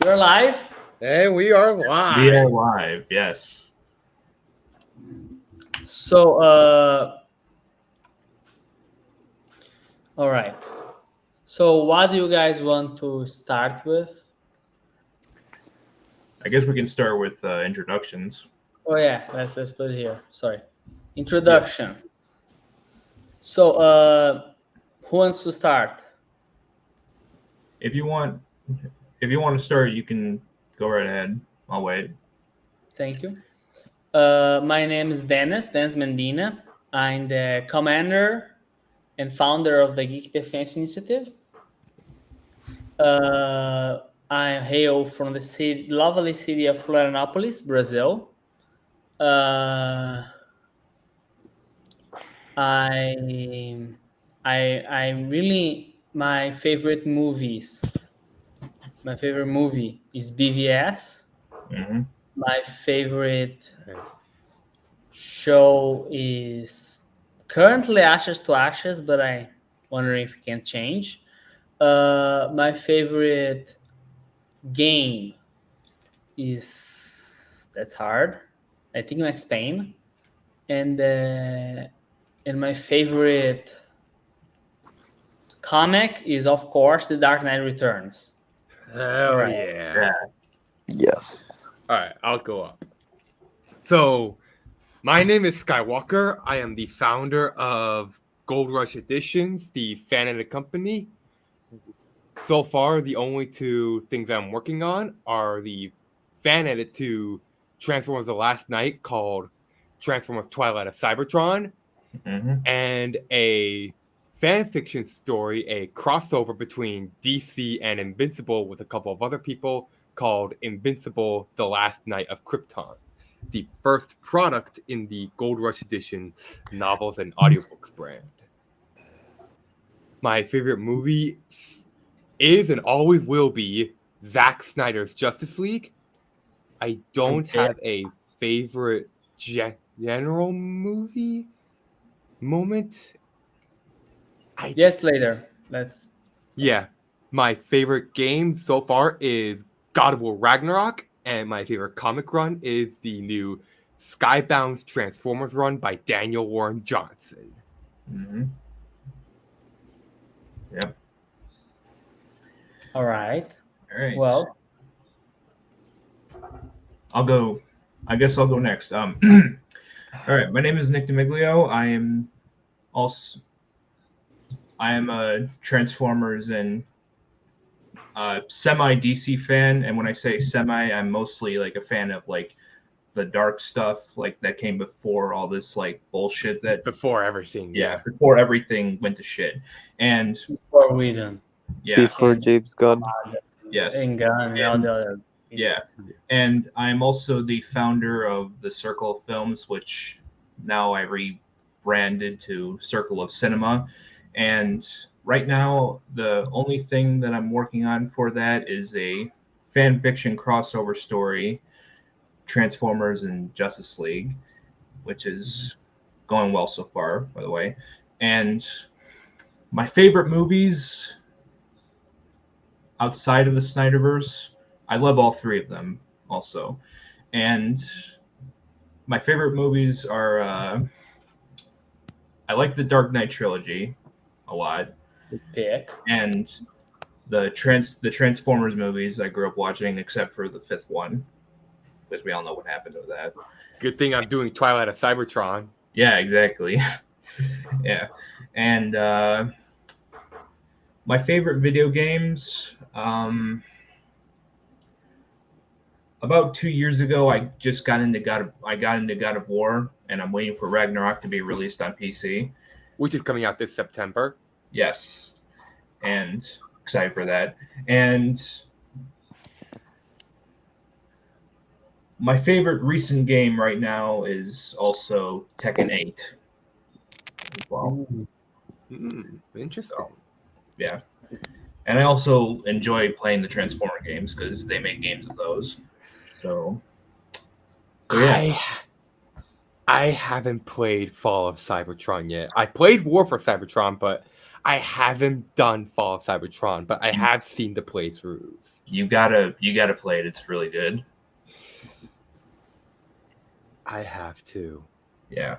You're live? And we are We are live. live, yes. So, all right. So, what do you guys want to start with? I guess we can start with introductions. Oh yeah, let's put it here. Sorry. Introductions. So, who wants to start? If you want, to start, you can go right ahead. I'll wait. Thank you. My name is Dennis Mendina. I'm the commander and founder of the Geek Defense Initiative. Uh, I hail from the lovely city of Florianopolis, Brazil. Uh, I I really my favorite movies. My favorite movie is BVS. Mm-hmm. My favorite show is currently Ashes to Ashes, but I wondering if it can change. My favorite game is that's hard. I think Max Payne, and my favorite comic is of course The Dark Knight Returns. Hell Alright. yeah. Yes. All right, I'll go up. So, my name is Skywalker. I am the founder of Gold Rush Editions, the fan of the company. So far, the only two things I'm working on are the fan edit to Transformers The Last Night called Transformers Twilight of Cybertron, Mm-hmm. and a fan fiction story, a crossover between DC and Invincible with a couple of other people called Invincible The Last Night of Krypton, the first product in the Gold Rush Edition novels and audiobooks brand. My favorite movie is and always will be Zack Snyder's Justice League. I don't have a favorite general movie moment. Yes, later. Yeah, my favorite game so far is God of War Ragnarok, and my favorite comic run is the new Skybound's Transformers run by Daniel Warren Johnson. Mm-hmm. Yep. All right. All right. Well, I'll go. I guess I'll go next. All right. My name is Nick D'Amiglio. I am a Transformers and semi DC fan, and when I say semi, I'm mostly like a fan of like the dark stuff like that came before all this like bullshit that Before everything, before everything went to shit. And before we done. yeah, Before James Gunn. yes. And Gun and all the other. Yeah. And I'm also the founder of the Circle of Films, which now I rebranded to Circle of Cinema. And right now, the only thing that I'm working on for that is a fan fiction crossover story, Transformers and Justice League, which is going well so far, by the way. And my favorite movies outside of the Snyderverse, I love all three of them also. And my favorite movies are I like the Dark Knight trilogy a lot. Good pick. And the Transformers movies I grew up watching, except for the fifth one, because we all know what happened with that. Good thing I'm doing Twilight of Cybertron. Yeah, exactly. Yeah. And my favorite video games, about 2 years ago, I just got into God of War, and I'm waiting for Ragnarok to be released on PC. Which is coming out this September. Yes, and excited for that. And my favorite recent game right now is also Tekken 8. As well, Interesting. yeah. And I also enjoy playing the Transformer games because they make games of those. So yeah. I haven't played Fall of Cybertron yet. I played War for Cybertron, but I haven't done Fall of Cybertron, but I have seen the playthroughs. You gotta play it. It's really good. I have to. Yeah.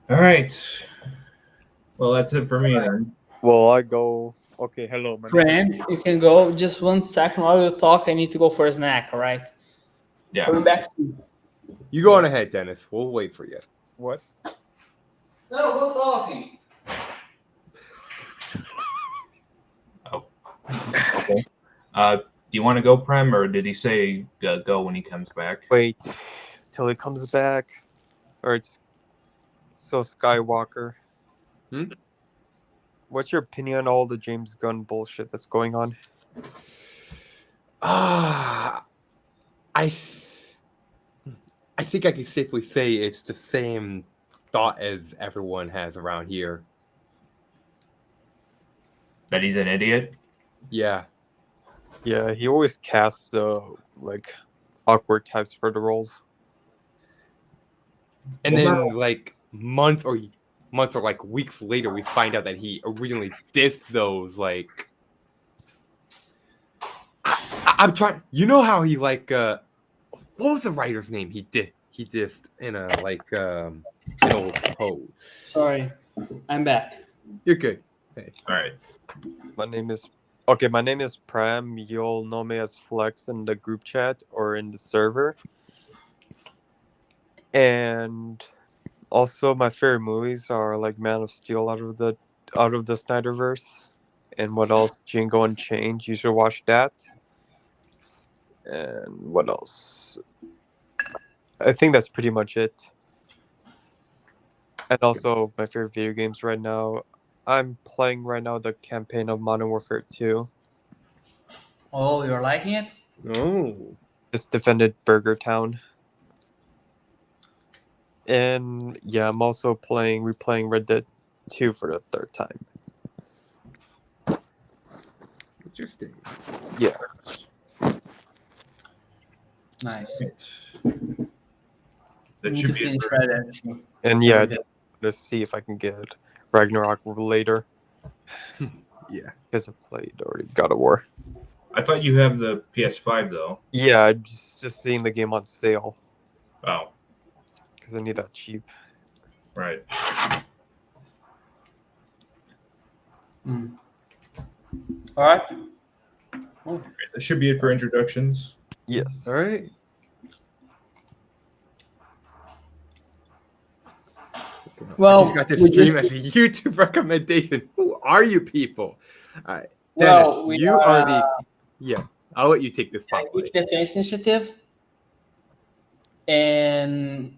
All right. Well, that's it for me then. Well, I go. Okay, hello. My name Friend, you can go. Just 1 second while you talk. I need to go for a snack. All right. Yeah. Coming back to you. You go on ahead, Dennis. We'll wait for you. What? No, go talking. Oh. Okay. Do you want to go, Prem, or did he say go when he comes back? Wait till he comes back. Or it's so Skywalker. Hmm? What's your opinion on all the James Gunn bullshit that's going on? I think I can safely say it's the same thought as everyone has around here. That he's an idiot? Yeah. Yeah, he always casts like awkward types for the roles. And Well, then like months or like weeks later we find out that he originally dissed those like I'm trying, you know how he like what was the writer's name he dissed in a like an old post. Sorry, I'm back. You're good. Hey. All right. My name is Prem. You'll know me as Flex in the group chat or in the server. And also my favorite movies are like Man of Steel out of the Snyderverse. And what else? Django Unchained. You should watch that. And what else? I think that's pretty much it. And also my favorite video games right now. I'm playing right now the campaign of Modern Warfare 2. Oh, you're liking it? Oh. Just defended Burger Town. And yeah, I'm also replaying Red Dead 2 for the third time. Interesting. Yeah. Nice. That Need should to be it finish for- Red Dead 2. And yeah, Red Dead. to see if I can get Ragnarok later. Yeah. Because I played already God of War. I thought you have the PS5 though. Yeah, I'm just seeing the game on sale. Oh, Because I need that cheap. right. Mm. All right. That should be it for introductions. Yes. All right. Well, I just got this we stream just- as a YouTube recommendation. Who are you people? Dennis, Well, we you are the. Yeah, I'll let you take this spotlight. Geek Defense Initiative, and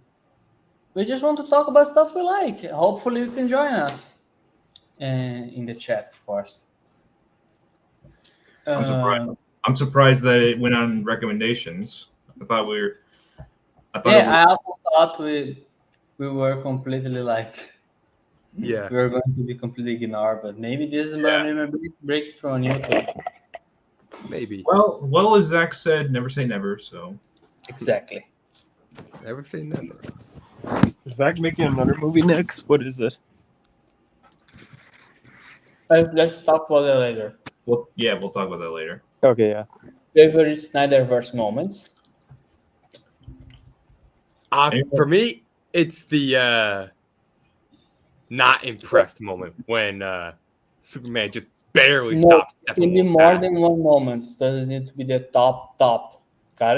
we just want to talk about stuff we like. Hopefully, you can join us in the chat, of course. I'm surprised. I'm surprised that it went on recommendations. I thought we were. I thought it was, I also thought we were completely like Yeah. we were going to be completely ignored, but maybe this is Yeah. my breakthrough on YouTube. Maybe. well, as Zach said, never say never. So Exactly. Never say never. Is Zach making another movie next? What is it? Let's talk about that later. we'll talk about that later. Okay, yeah. Favorite Snyderverse moments. For me, it's the not impressed moment when Superman just barely No, stops it stepping can be on more back. than one moment. Doesn't need to be the top. Got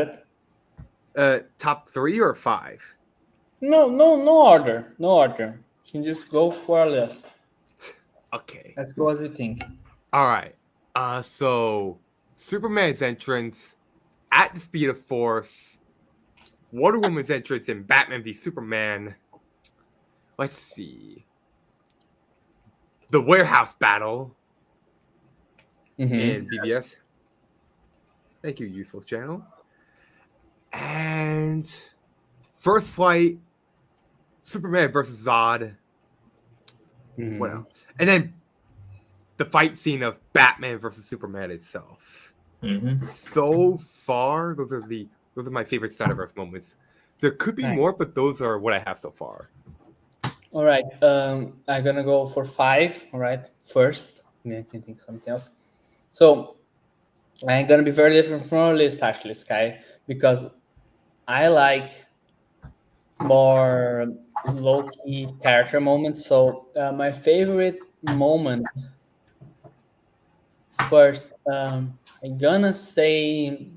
it? Top 3 or 5? No order. No order. You can just go for a list. Okay. Let's go as we think. All right. So Superman's entrance at the speed of force, Wonder Woman's entrance in Batman v Superman. Let's see. The warehouse battle Mhm. in BBS. Thank you, useful channel. And First Flight, Superman versus Zod. Mhm. What else? And then the fight scene of Batman versus Superman itself. Mm-hmm. So far, those are my favorite Snyderverse moments. There could be Nice. more, but those are what I have so far. All right. I'm gonna go for five. All right. First, then I can think of something else. So I'm gonna be very different from our list actually, Sky, because I like more low key character moments. So my favorite moment first, I'm gonna say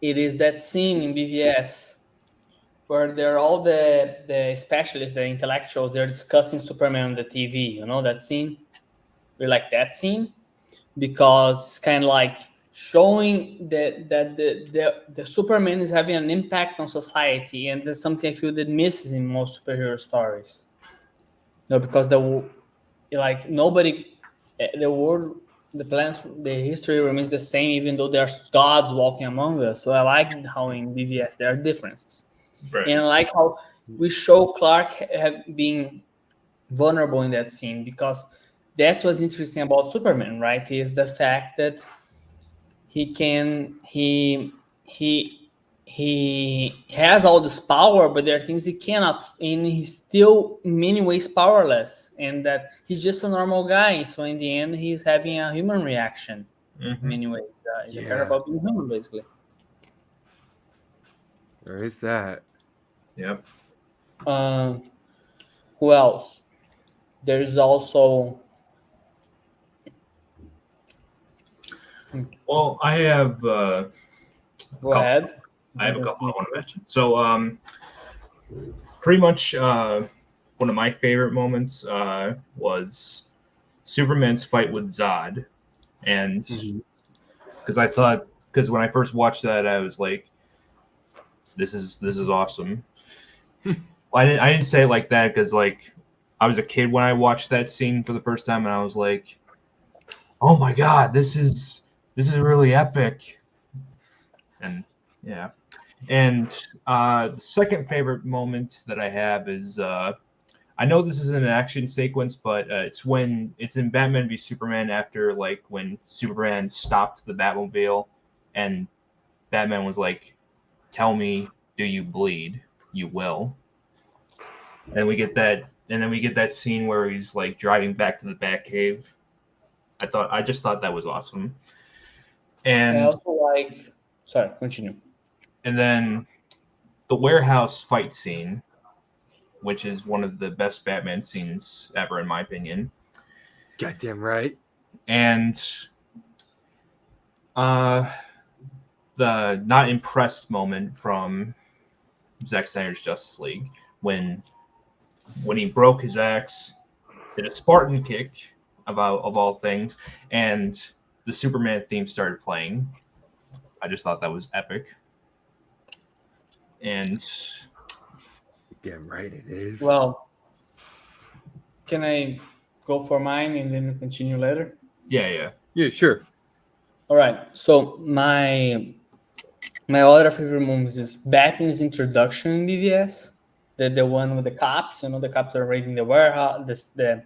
it is that scene in BVS where they're all the specialists, the intellectuals, they're discussing Superman on the TV. You know that scene? We like that scene because it's kind of like showing that the Superman is having an impact on society, and that's something I feel that misses in most superhero stories. No, because like nobody, the world, the planet, the history remains the same, even though there's gods walking among us. So I like how in BVS there are differences, Right. and I like how we show Clark being vulnerable in that scene because that's what's interesting about Superman, right? Is the fact that he can he has all this power, but there are things he cannot, and he's still in many ways powerless, and that he's just a normal guy. So in the end, he's having a human reaction in Mm-hmm. many ways. He's a care Yeah, about being human, basically. there is that. Yep. Um, who else? There is also Well, I have a go couple. ahead. I have a couple I want to mention. So, pretty much one of my favorite moments was Superman's fight with Zod, and Mhm. because when I first watched that, I was like, this is awesome. I didn't say it like that because like I was a kid when I watched that scene for the first time, and I was like, oh my god, this is really epic, and yeah. And the second favorite moment that I have is I know this isn't an action sequence, but it's when it's in Batman v Superman after like when Superman stopped the Batmobile, and Batman was like, "Tell me, do you bleed? You will." And we get that scene where he's like driving back to the Batcave. I just thought that was awesome. I And also like. Sorry, continue. then the warehouse fight scene, which is one of the best Batman scenes ever, in my opinion. Goddamn right. And uh, the not impressed moment from Zack Snyder's Justice League when he broke his axe, did a Spartan kick of all things, and the Superman theme started playing. I just thought that was epic. And Damn right it is. Well, can I go for mine and then we continue later? yeah. Yeah, sure. All right. So my other favorite movies is Batman's introduction in BVS, the one with the cops. You know, the cops are raiding the warehouse. The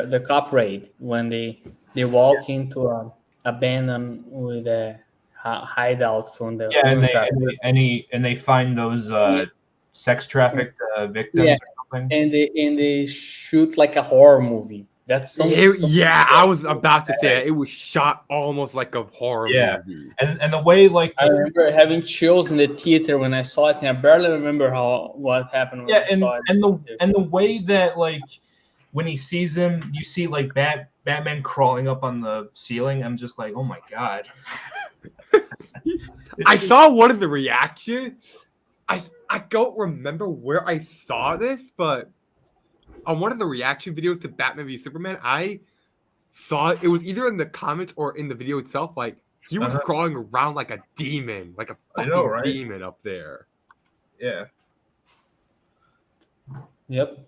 the cop raid when they walk into a abandoned with a hideout from the Yeah, and human they and traffickers. they and, he, and they find those sex trafficked Yeah, victims or something. and they shoot like a horror movie. That's something Yeah, I was that about to say that. It was shot almost like a horror Yeah, movie. and the way like I remember having chills in the theater when I saw it, and I barely remember what happened when yeah, I saw it. and the way that like when he sees him, you see like Batman crawling up on the ceiling. I'm just like, oh my god. I saw one of the reactions. I don't remember where I saw this, but on one of the reaction videos to Batman v Superman, I saw it was either in the comments or in the video itself. Like he was Uh-huh. crawling around like a demon, like a I fucking know, right? demon up there. Yeah. Yep.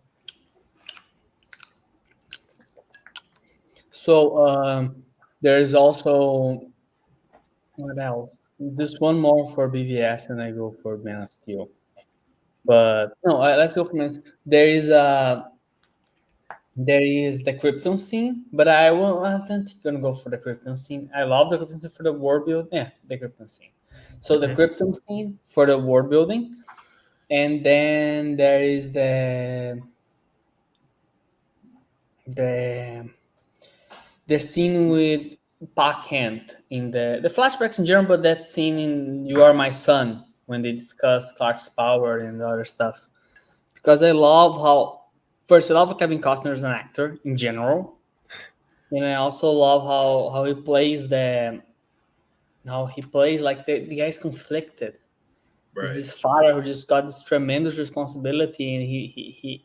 So there is also what else? Just one more for BVS, and I go for Man of Steel. But no, let's go for Man. There is the Krypton scene, but I will. I don't think I'm gonna go for the Krypton scene. I love the Krypton scene for the world build. Yeah, the Krypton scene. So the Mhm. Krypton scene for the world building. And then there is the the scene with Park Kent in the flashbacks in general, but that scene in You Are My Son when they discuss Clark's power and other stuff. Because I love how first I love Kevin Costner as an actor in general, and I also love how he plays like the guy's conflicted. He's Right. this father who just got this tremendous responsibility, and he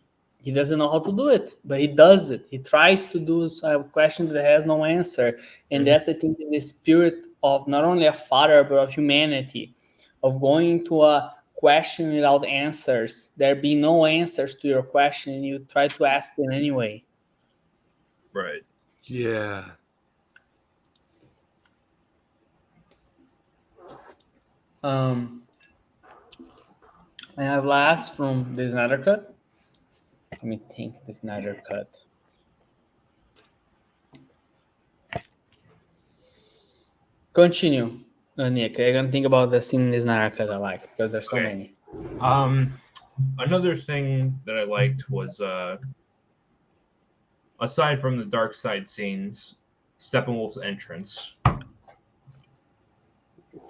doesn't know how to do it, but he does it. He tries to do a question that has no answer, and Mhm. that's I think the spirit of not only a father but of humanity, of going into a question without answers. There be no answers to your question, and you try to ask them anyway. Right. Yeah. Um, I have last from the Snyder Cut. Let me think. The Snyder Cut. Continue, Nick. I'm gonna think about the scene in this Naraka I like because there's so Okay. many. Another thing that I liked was aside from the dark side scenes, Steppenwolf's entrance.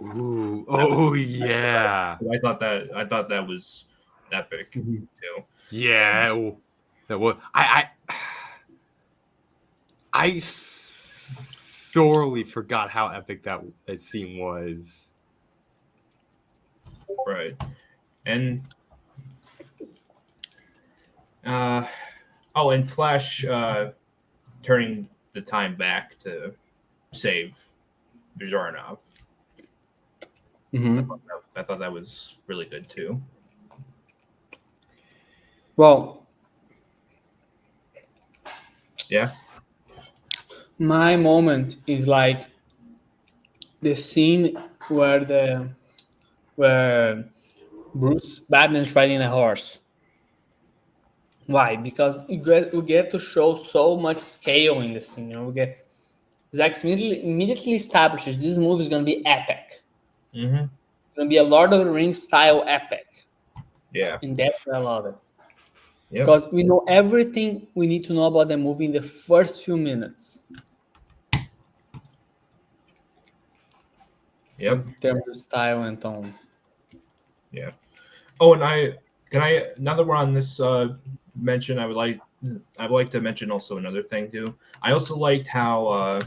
Ooh. Oh yeah. I thought that was epic Mhm. too. Yeah. Oh, that was I sorely forgot how epic that scene was. Right. And uh and Flash turning the time back to save Bjarnov. Mhm. I thought that was really good too. Well, Yeah. my moment is like the scene where the where Bruce Batman's riding a horse. Why? Because we get to show so much scale in the scene. We get Zack immediately establishes this movie is gonna be epic. Mm-hmm. It's gonna be a Lord of the Rings style epic, Yeah. and that's why I love it. Yep. Because we know everything we need to know about the movie in the first few minutes Yep. in terms of style and tone. Yeah. Oh, and now that we're on this mention, I would like to mention also another thing too. I also liked how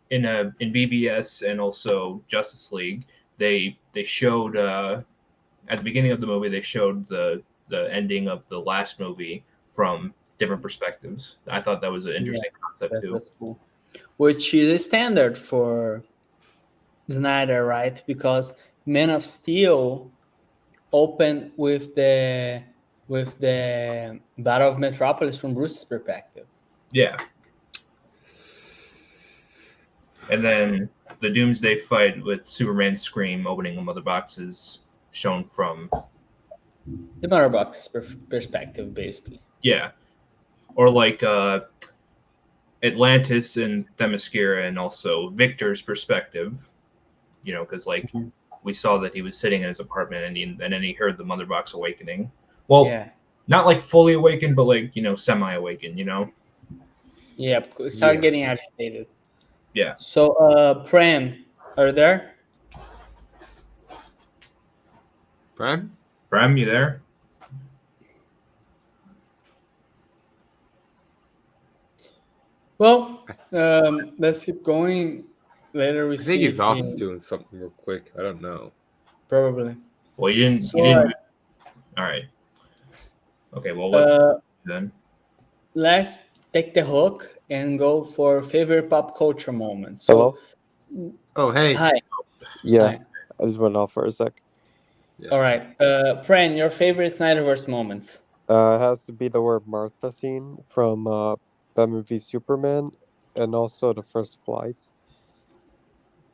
in BVS and also Justice League they showed at the beginning of the movie they showed the ending of the last movie from different perspectives. I thought that was an Yeah, interesting concept too. that's cool. Which is a standard for Snyder, right? Because Man of Steel opened with the Battle of Metropolis from Bruce's perspective. Yeah. And then the Doomsday fight with Superman's scream opening the mother boxes shown from The Motherbox perspective, basically. yeah, or like Atlantis and Themyscira and also Victor's perspective. Because like Mhm. we saw that he was sitting in his apartment and then he heard the mother box awakening. Well, Yeah, not like fully awakened, but like semi awakened. yeah. Start Yeah. getting agitated. Yeah. So, Prem, are you there? Prime? Bram, you there? Well, let's keep going. Later we I think see he's if off he doing something real quick. I don't know. probably. Well, you didn't. So, You didn't. All right. Okay. Well, let's uh, then. let's take the hook and go for favorite pop culture moments. So, Hello? Oh, hey. hi, Yeah, hi. I just went off for a sec. All Yeah. right, Pran, your favorite Snyderverse moments. It has to be the word Martha scene from Batman v Superman, and also the first flight.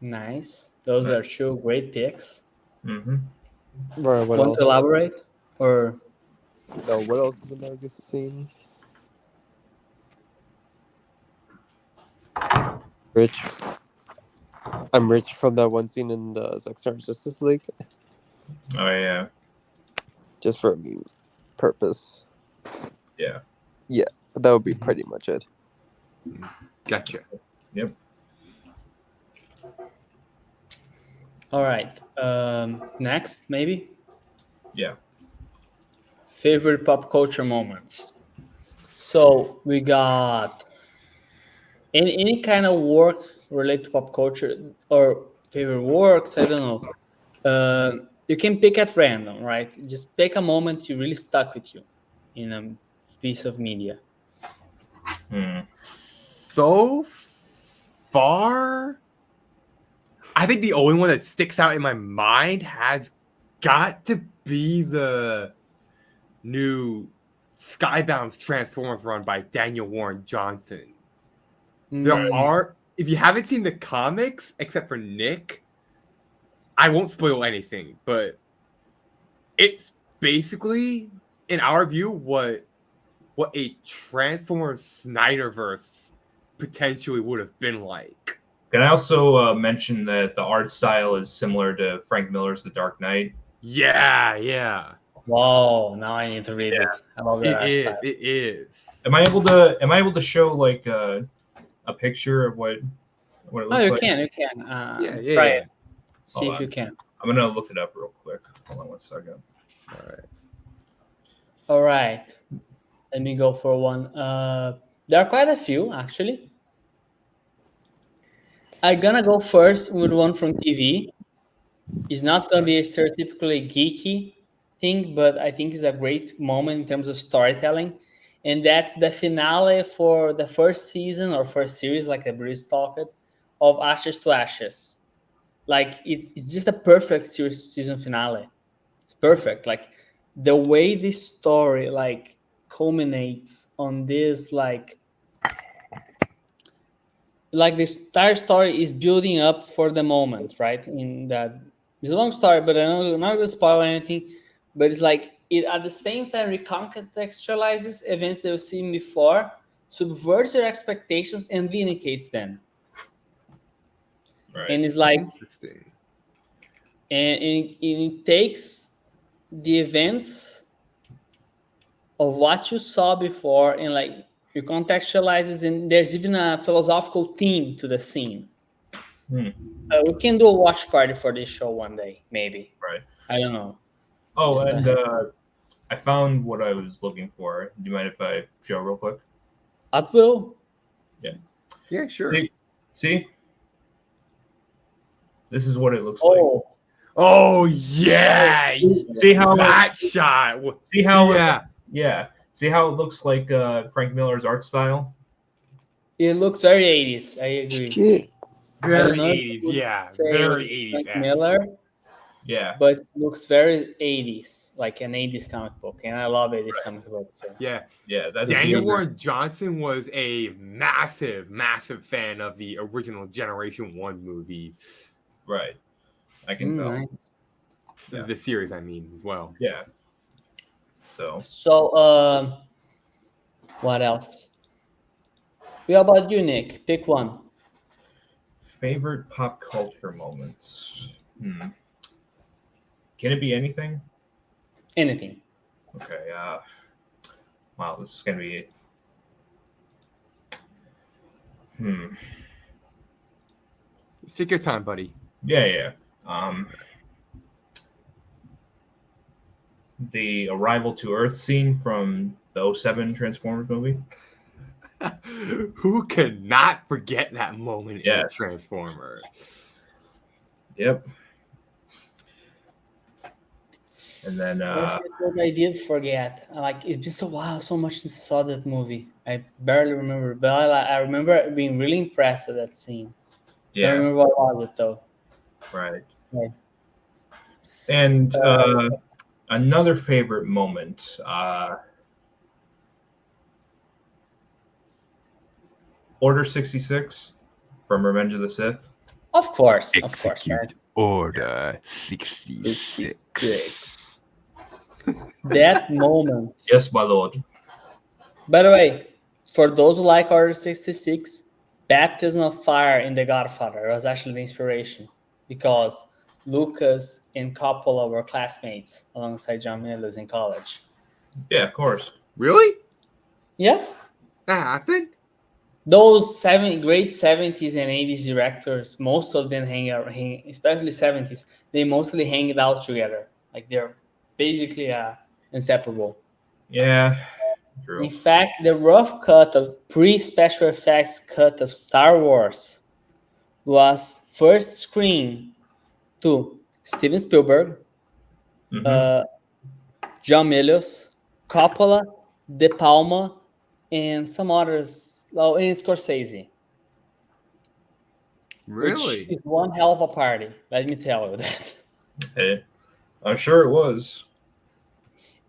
Nice. Those are two great picks. Mm-hmm. Right, what Want to else? elaborate? Or No, what else is another good scene? Rich. I'm Rich from that one scene in the Zack Snyder Justice League. Oh yeah. just for a meme purpose. Yeah. But that would be Mhm. pretty much it. Gotcha. Yep. All right. Next, maybe Yeah. favorite pop culture moments. So we got any kind of work related to pop culture or favorite works. I don't know. You can pick at random, right? Just pick a moment you really stuck with you in a piece of media. Hmm. So far, I think the only one that sticks out in my mind has got to be the new Skybound's Transformers run by Daniel Warren Johnson. There Mm, are, if you haven't seen the comics, except for Nick, I won't spoil anything, but it's basically, in our view, what a Transformers Snyderverse potentially would have been like. Can I also mention that the art style is similar to Frank Miller's The Dark Knight? Yeah. wow, now I need to read it. I love that It art style. is. Am I able to show like a picture of what it Oh, looks you like? can, you can. Try Yeah. it. See Hold if you on. can. I'm gonna look it up real quick. Hold on 1 second. All right. All right. Let me go for one. There are quite a few, actually. I'm gonna go first with one from TV. It's not gonna be a stereotypically geeky thing, but I think it's a great moment in terms of storytelling. And that's the finale for the first season or first series, like the Bruce talked, of Ashes to Ashes. Like it's just a perfect season finale. It's perfect. Like the way this story like culminates on this like this entire story is building up for the moment, right? In that it's a long story, but I'm not gonna spoil anything. But it's like it at the same time recontextualizes events that you've seen before, subverts your expectations, and vindicates them. Right. And it's like Interesting. and it takes the events of what you saw before and like recontextualizes, and there's even a philosophical theme to the scene. Hmm. We can do a watch party for this show one day, maybe. Right. I don't know. Oh, Just, and I found what I was looking for. Do you mind if I show real quick? at will. Yeah, sure. See? This is what it looks Oh, Oh yeah. See how That shot. see how Yeah. See how it looks like Frank Miller's art style? it looks very 80s. I agree. Shit. I Very don't know if 80s. I would Yeah. say Very it's 80s. Frank Miller, Yeah. but it looks very 80s, like an 80s comic book. And I love 80s Right. comic books. So. Yeah. Yeah, that's Daniel the Warren Johnson was a massive fan of the original Generation 1 movie. right. I can tell. Nice. Yeah. The series, I mean, as well. Yeah. So So, what else? What about you, Nick? Pick one. favorite pop culture moments. Can it be anything? Anything. Okay. Wow, this is gonna be. Just take your time, buddy. Yeah. The arrival to Earth scene from the '07 Transformers movie. Who cannot forget that moment Yeah. in Transformers? Yep. And then What I did forget. Like it's been so while, so much since I saw that movie. I barely remember, but I remember being really impressed at that scene. I don't yeah, remember what was it though. right. So, And another favorite moment. Order 66 from Revenge of the Sith. of course, man. Order 66. 66. That moment. Yes, my lord. By the way, for those who like Order 66, Baptism of Fire in The Godfather was actually the inspiration because Lucas and Coppola were classmates alongside John Milius in college. Yeah, of course. Really? Yeah, That happened? those great 70s and 80s directors, most of them especially 70s, they mostly hang out together. Like they're basically inseparable. Yeah, In true. fact, the rough cut of pre-special effects cut of Star Wars was first screened to Steven Spielberg, Hmm. uh, John Milius, Coppola, De Palma, and some others, well, and Scorsese, which Really? is one hell of a party. Let me tell you that. Hey, I'm sure it was.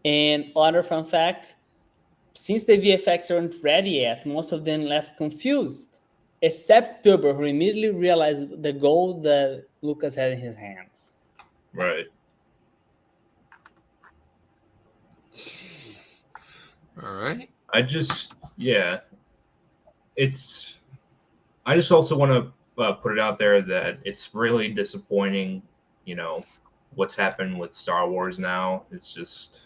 And other fun fact: since the VFX weren't ready yet, most of them left confused, except Spielberg, who immediately realized the goal that Lucas had in his hands. Right. All right. Yeah, it's. I just also want to put it out there that it's really disappointing, you know, what's happened with Star Wars now. It's just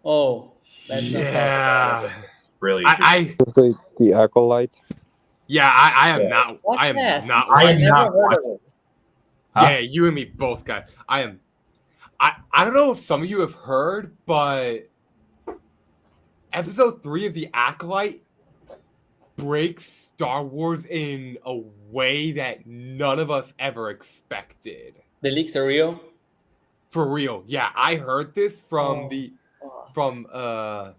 Oh, let's not talk about it. Yeah. really. I It's like the acolyte. yeah, I am Yeah. not What's I am that? not I I am watching. never not heard of watching. it. Huh? Yeah, you and me both, guys. I don't know if some of you have heard, but episode 3 of The Acolyte breaks Star Wars in a way that none of us ever expected. The leaks are real. For real. Yeah, I heard this Oh, fuck. from But the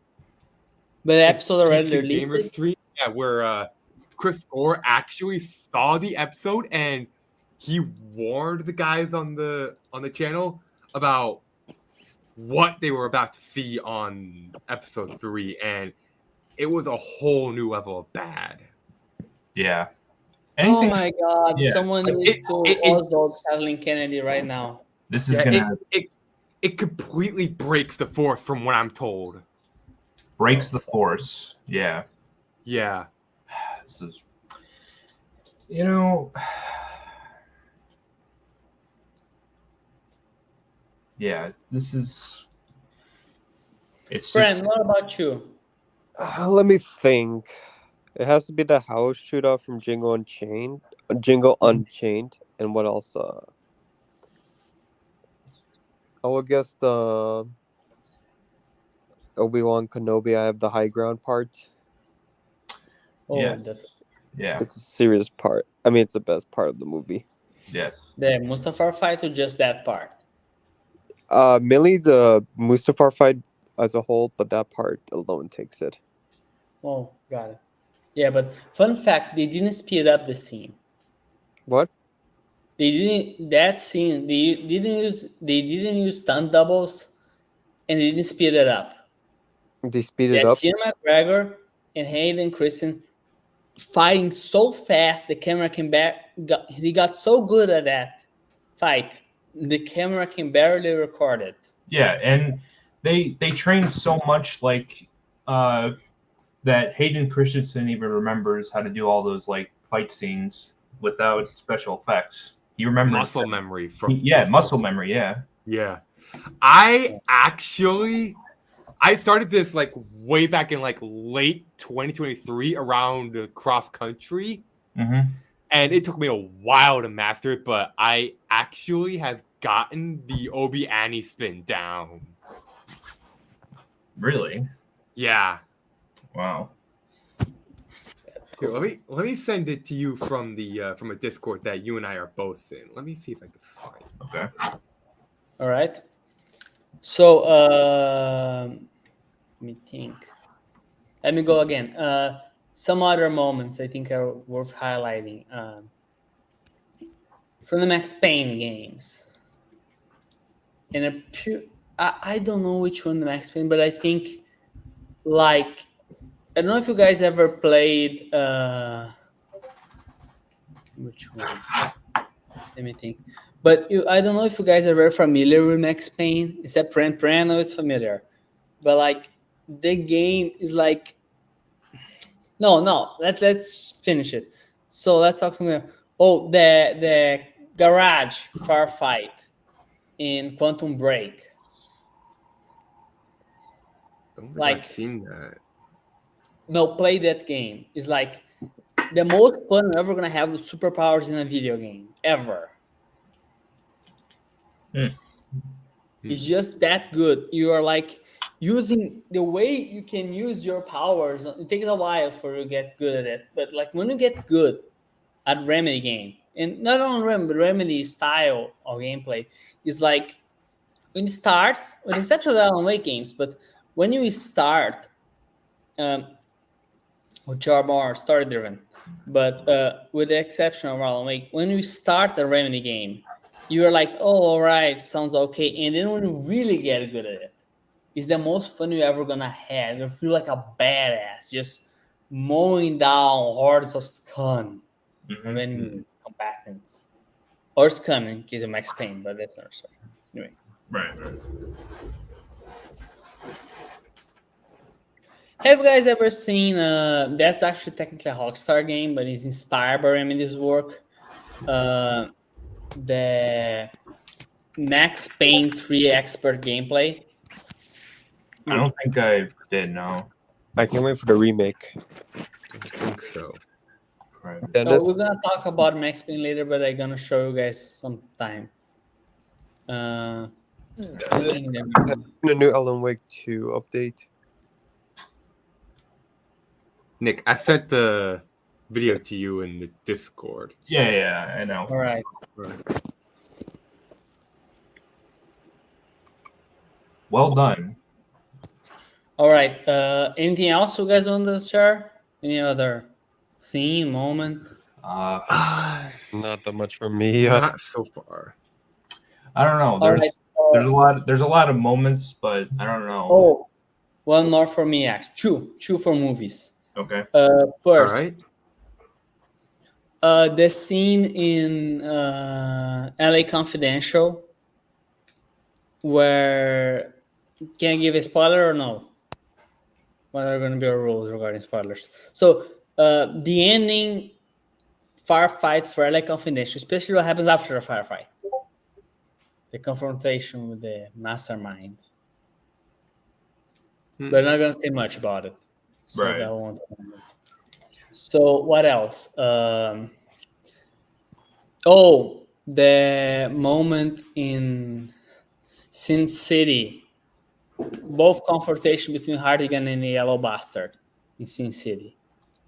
the episode already Geeks and released Gamers it. stream, yeah, where Chris Gore actually saw the episode and he warned the guys on the channel about what they were about to see on episode 3, and it was a whole new level of bad. Yeah. Oh Anything. my god! Yeah. Someone Like needs to Oswald Kathleen Kennedy right now. This is yeah, gonna it completely breaks the force from what I'm told. breaks the force. Yeah. Yeah. This is. You know. Yeah. This is. It's Friend, just. what about you? Let me think. It has to be the house shootout from Jingle Unchained, and what else? I would guess the Obi-Wan Kenobi. I have the high ground part. Oh, Yes. Yeah. It's a serious part. I mean, it's the best part of the movie. Yes. the Mustafar fight or just that part? Mainly the Mustafar fight as a whole, but that part alone takes it. Oh, got it. Yeah, but fun fact: they didn't speed up the scene. What? They didn't that scene. They didn't use stunt doubles, and they didn't speed it up. They speed it That up? Ian McGregor and Hayden Christensen fighting so fast, the camera can he got so good at that fight, the camera can barely record it. Yeah, and they train so much like uh that Hayden Christensen even remembers how to do all those like fight scenes without special effects. He remembers Muscle memory from yeah, muscle memory, yeah. Yeah. I started this like way back in like late 2023 around cross country, Mm-hmm. and it took me a while to master it, but I actually have gotten the Obi Annie spin down. Really? Yeah. Wow. Here, let me send it to you from a Discord that you and I are both in. Let me see if I can find it. Okay. All right. So let me think. Let me go again. Some other moments I think are worth highlighting. From the Max Payne games. And I don't know which one the Max Payne, but I think like I don't know if you guys ever played which one? Let me think. But I don't know if you guys are very familiar with Max Payne, except Pran know it's familiar. But like the game is like no. Let's finish it. So let's talk something. Oh, the garage firefight in Quantum Break. I don't think Like- I've seen that. No, play that game. It's like the most fun you're ever gonna have with superpowers in a video game ever. It's just that good. You are like using the way you can use your powers. It takes a while for you to get good at it, but like when you get good at Remedy game, and not only Remedy, but Remedy style of gameplay, is like when it starts, with the exception of the Alan Wake games, but when you start, which are more story driven, but with the exception of Alan Wake, when you start a Remedy game, you're like, oh, all right, sounds okay. And then when you really get good at it, it's the most fun you're ever gonna have. You feel like a badass, just mowing down hordes of scum of enemy combatants. Or scum in case of Max Payne, but that's another story. Anyway. Right. Have you guys ever seen, that's actually technically a Rockstar game, but it's inspired by Remedy's work. The Max Payne 3 expert gameplay. I don't think I did. No. I can't wait for the remake. I think so. Right. Dennis, We're gonna talk about Max Payne later, but I'm gonna show you guys sometime. Thinking that a new Alan Wake 2 update. Nick, I sent the video to you in the Discord. Yeah, I know. all right. Well done. All right. Anything else you guys want to share? Any other scene, moment? I Not that much from me. Not so far. don't know. All right. There's a lot of moments, but I don't know. Oh, one more for me, actually. Two for movies. Okay. First, All right. the scene in LA Confidential where can I give a spoiler or no? What are going to be our rules regarding spoilers? So the ending firefight for LA Confidential, especially what happens after the firefight, the confrontation with the mastermind. But I'm not going to say much about it. So Right. that won't. So what else? The moment in Sin City, both confrontation between Hardigan and the Yellow Bastard in Sin City.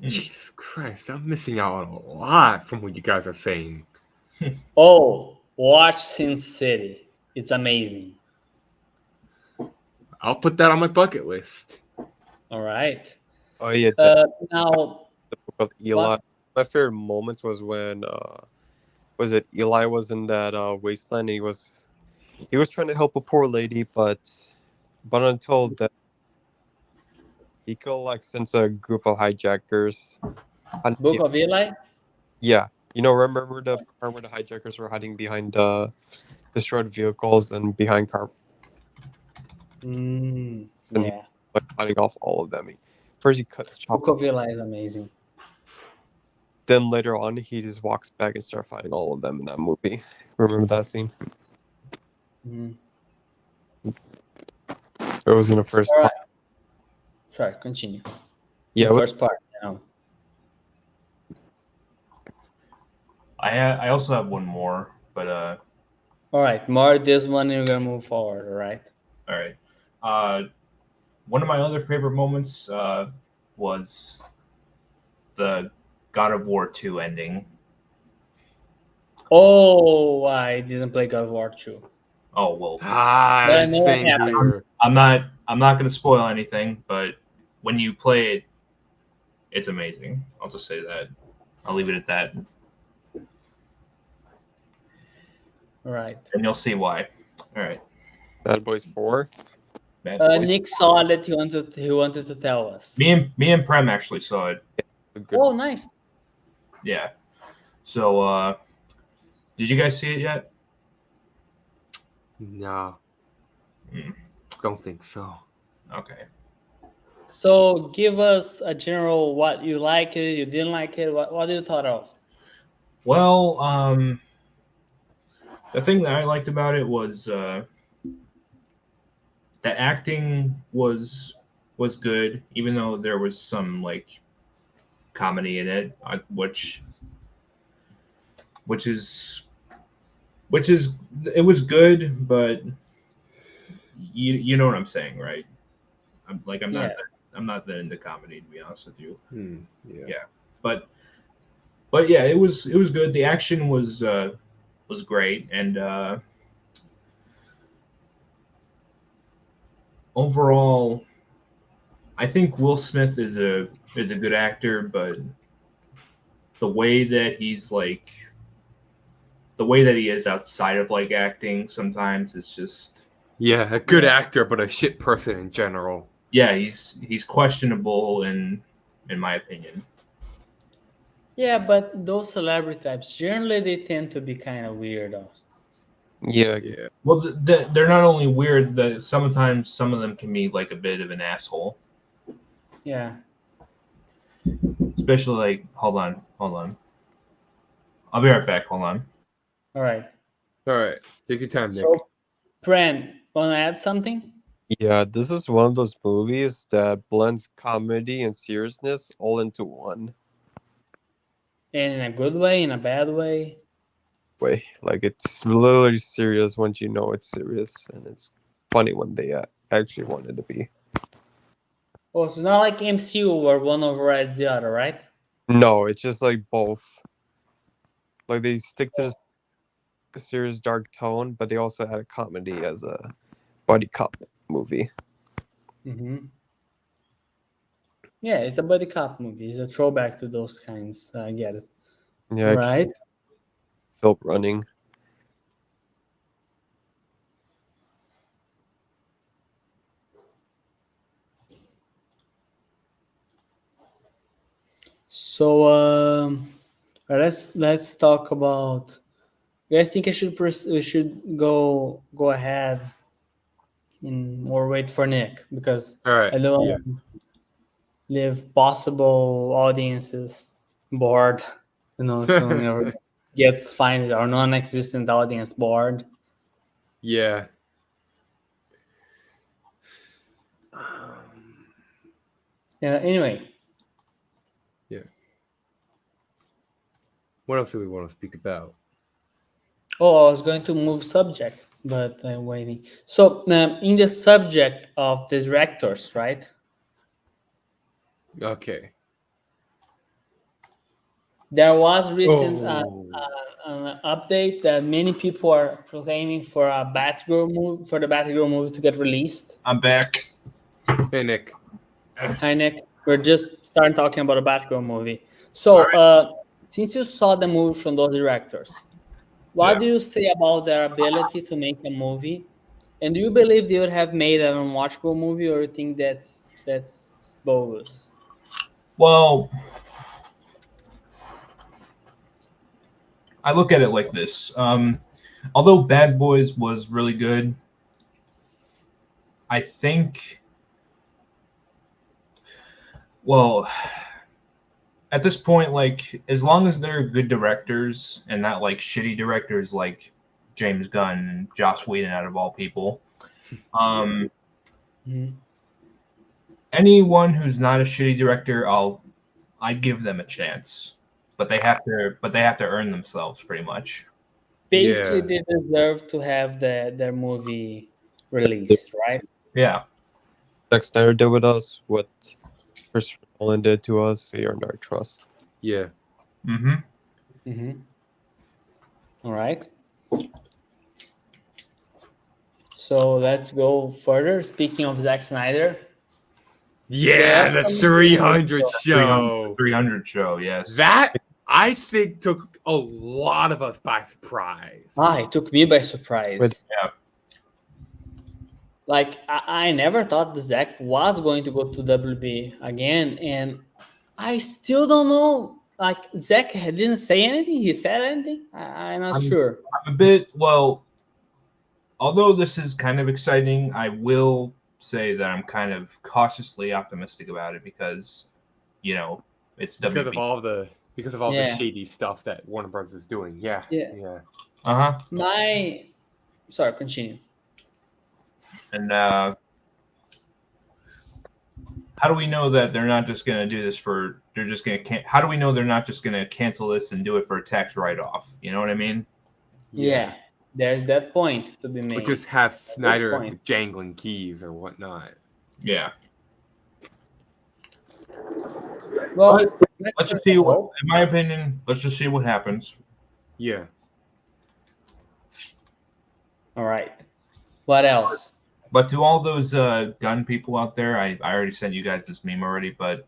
Jesus Christ, I'm missing out on a lot from what you guys are saying. Oh, watch Sin City. It's amazing. I'll put that on my bucket list. All right. Oh yeah, Now, the book of Eli. what? My favorite moments was when was it Eli was in that wasteland and he was trying to help a poor lady, but until that he could like sense a group of hijackers. Book of Eli? Yeah, remember the part where the hijackers were hiding behind destroyed vehicles and behind car, Yeah. like fighting off all of them. First he chops, Book of Eli is amazing. then later on he just walks back and starts fighting all of them in that movie. Remember that scene? Mhm. It was in the first All part. right. Sorry, continue. Yeah, The first part. I also have one more, but All right, more this one, and we're gonna move forward. All right. all right. One of my other favorite moments was the God of War 2 ending. Oh, I didn't play God of War 2. Oh well, But I know what Same happened. here. I'm not going to spoil anything, but when you play it, it's amazing. I'll just say that. I'll leave it at that, All right. and you'll see why. All right. Bad Boys 4. Bad Boys. Nick saw that he wanted to tell us. Me and Prem actually saw it. A good Oh, nice. Yeah. So, did you guys see it yet? No. Mm. Don't think so. Okay. So give us a general what you like it, you didn't like it. What do you thought of? Well, The thing that I liked about it was the acting was good, even though there was some like comedy in it, which is which is it was good, but you know what I'm saying, right? I'm not Yes. I'm not that into comedy, to be honest with you. Yeah. Yeah, but but yeah, it was good. The action was great, and overall, I think Will Smith is a good actor, but the way that he's like the way that he is outside of like acting sometimes it's just it's Yeah, a good actor, but a shit person in general. yeah, he's questionable in my opinion. Yeah, but those celebrity types generally they tend to be kind of weirdo. Yeah, Yeah. Well, they're not only weird, that sometimes some of them can be like a bit of an asshole. Yeah. Especially like, hold on. I'll be right back. Hold on. All right. All right. Take your time, Nick. So, Pran, want to add something? yeah. This is one of those movies that blends comedy and seriousness all into one And in a good way, in a bad way? way. Like it's literally serious once you know it's serious, and it's funny when they actually want it to be. Oh, it's not like MCU where one overrides the other, right? No, it's just like both. Like they stick to the serious dark tone, but they also add a comedy as a buddy cop movie. Mm-hmm. Yeah, it's a buddy cop movie. It's a throwback to those kinds. I get it. Yeah, I keep Right? Philip running. So, let's talk about. You guys think we should go ahead or wait for Nick because All right. I don't Yeah. want to leave possible audiences bored. So never gets find our non-existent audience bored. Yeah. Yeah. Anyway, Yeah. What else do we want to speak about? oh, I was going to move subject, but I'm waiting. So, in the subject of the directors, right? Okay. There was recent Oh. update that many people are proclaiming for a Batgirl movie for the Batgirl movie to get released. I'm back. Hey, Nick. Hi Nick, we're just starting talking about a Batgirl movie. All So, right. since you saw the movie from those directors, Yeah. what do you say about their ability to make a movie? And do you believe they would have made an unwatchable movie, or you think that's bogus? Well, I look at it like this. Although Bad Boys was really good, I think. Well, at this point, like as long as they're good directors and not like shitty directors like James Gunn and Joss Whedon out of all people, Yeah. um, Mhm. anyone who's not a shitty director, I'd give them a chance, but they have to earn themselves pretty much. Basically, Yeah. they deserve to have their movie released, right? Yeah. Zack Snyder did with us what Christopher Nolan did to us. So you're in our trust. Yeah. Mm-hmm. Mm-hmm. All right. So let's go further. Speaking of Zack Snyder, the Yeah, the upcoming movie. 300 300, show. 300 show, yes. That, I think, took a lot of us by surprise. It took me by With surprise. Yeah. Like I never thought that Zack was going to go to WB again, and I still don't know. Like Zack didn't say anything. He said anything. I'm not I'm sure. I'm a bit well, although this is kind of exciting, I will say that I'm kind of cautiously optimistic about it because, you know, it's Because of WB. all the because of all the Yeah. shady stuff that Warner Bros. Is doing. Yeah. Yeah. Yeah. Sorry, continue. And how do we know that they're not just going to do this for? They're just going to. How do we know they're not just going to cancel this and do it for a tax write-off? You know what I mean? Yeah. There's that point to be Or made. just have Snyder as point. the jangling keys or whatnot. Yeah. Well, Let's just see what. In my opinion, let's just see what happens. Yeah. All right. What else? But to all those gun people out there, I already sent you guys this meme already. But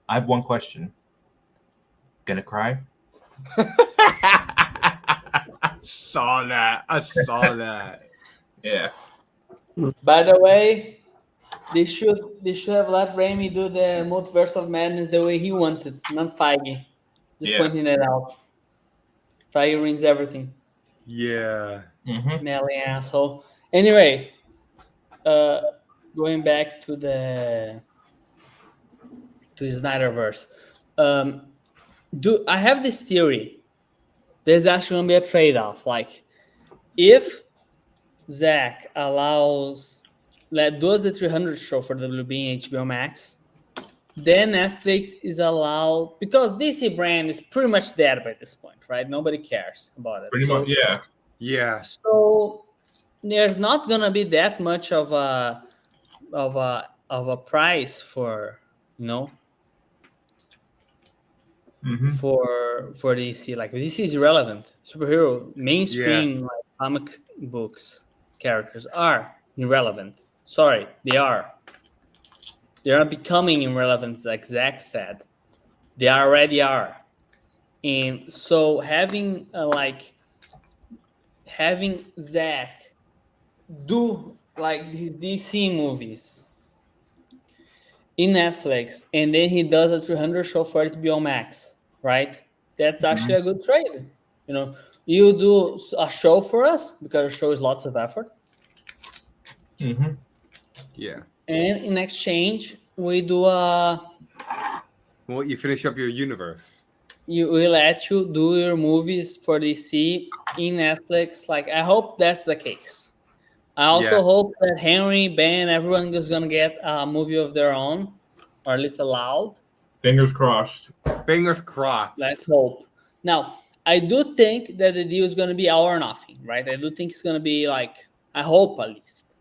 I have one question. Gonna cry? I saw that. Yeah. By the way, they should have let Raimi do the Multiverse of Madness the way he wanted, not Feige. Just pointing it out. Feige ruins everything. Yeah. Mm-hmm. Melly asshole. Anyway, going back to the Snyderverse. I have this theory. There's actually gonna be a trade-off. Like, if Zack does the 300 show for WB and HBO Max, then Netflix is allowed, because DC brand is pretty much dead by this point, right? Nobody cares about it. Pretty much, yeah. Yeah. So there's not gonna be that much of a price for for DC. Like, DC is irrelevant. Superhero mainstream like, comic books characters are irrelevant. Sorry, they are. They are becoming irrelevant, like Zach said. They already are. And so having Zach do like these DC movies in Netflix, and then he does a 300 show for HBO Max, right? That's actually a good trade. You do a show for us because a show is lots of effort. Mm-hmm. Yeah. And in exchange, we do Well, you finish up your universe. we let you do your movies for DC in Netflix. Like, I hope that's the case. I also hope that Henry, Ben, everyone is gonna get a movie of their own, or at least allowed. Fingers crossed. Fingers crossed. Let's hope. Now, I do think that the deal is gonna be all or nothing, right? I do think it's gonna be like, I hope at least.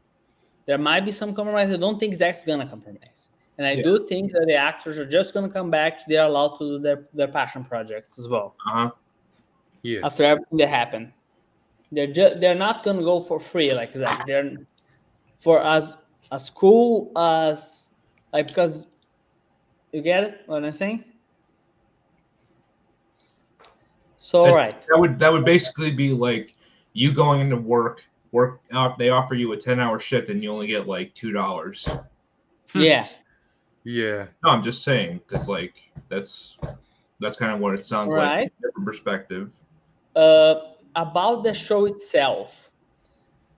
There might be some compromise. I don't think Zach's gonna compromise. And I do think that the actors are just gonna come back. They're allowed to do their passion projects as well. Yeah. After everything that happened. They're not gonna go for free like that. They're for as cool as, like, because you get it what I'm saying. So right, that would basically be like you going into work out. They offer you a 10-hour shift and you only get like $2. Yeah. Yeah. No, I'm just saying because like that's kind of what it sounds like from a different perspective. About the show itself,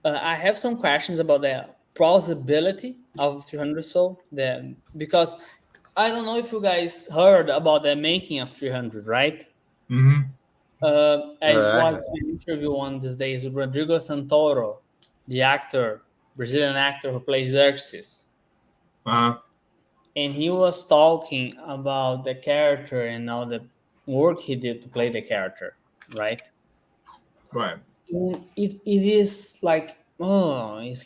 I have some questions about the plausibility of 300 Soul. Because I don't know if you guys heard about the making of 300, right? Mm-hmm. I watched an interview one these days with Rodrigo Santoro, the Brazilian actor who plays Xerxes. And he was talking about the character and all the work he did to play the character, right? Right. It is like, it's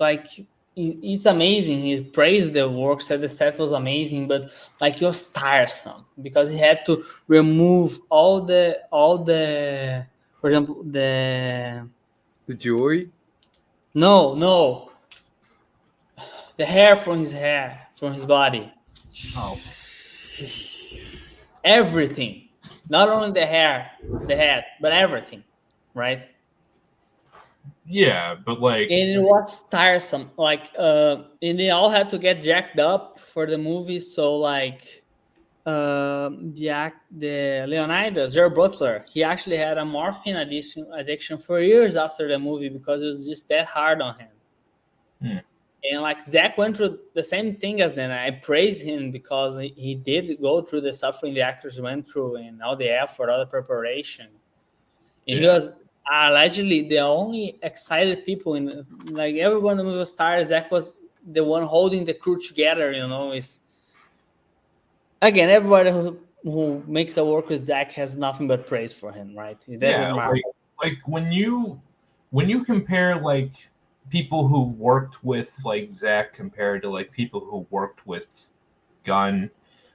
amazing. He praised the work, said the set was amazing, but like it was tiresome because he had to remove all the, for example, the jewelry. No, the hair from his body. Oh. Everything, not only the hair, the head, but everything, right? Yeah, but like, and it was tiresome. Like, and they all had to get jacked up for the movie. So, like, the Leonidas, Jared Butler, he actually had a morphine addiction for years after the movie because it was just that hard on him. And like Zach went through the same thing as them. I praise him because he did go through the suffering the actors went through and all the effort, all the preparation. And he Yeah. was allegedly the only excited people in like everyone who was tired. Zach was the one holding the crew together. Is again everybody who makes a work with Zach has nothing but praise for him, right? That's Yeah, admirable. like when you compare like people who worked with like Zach compared to like people who worked with Gunn,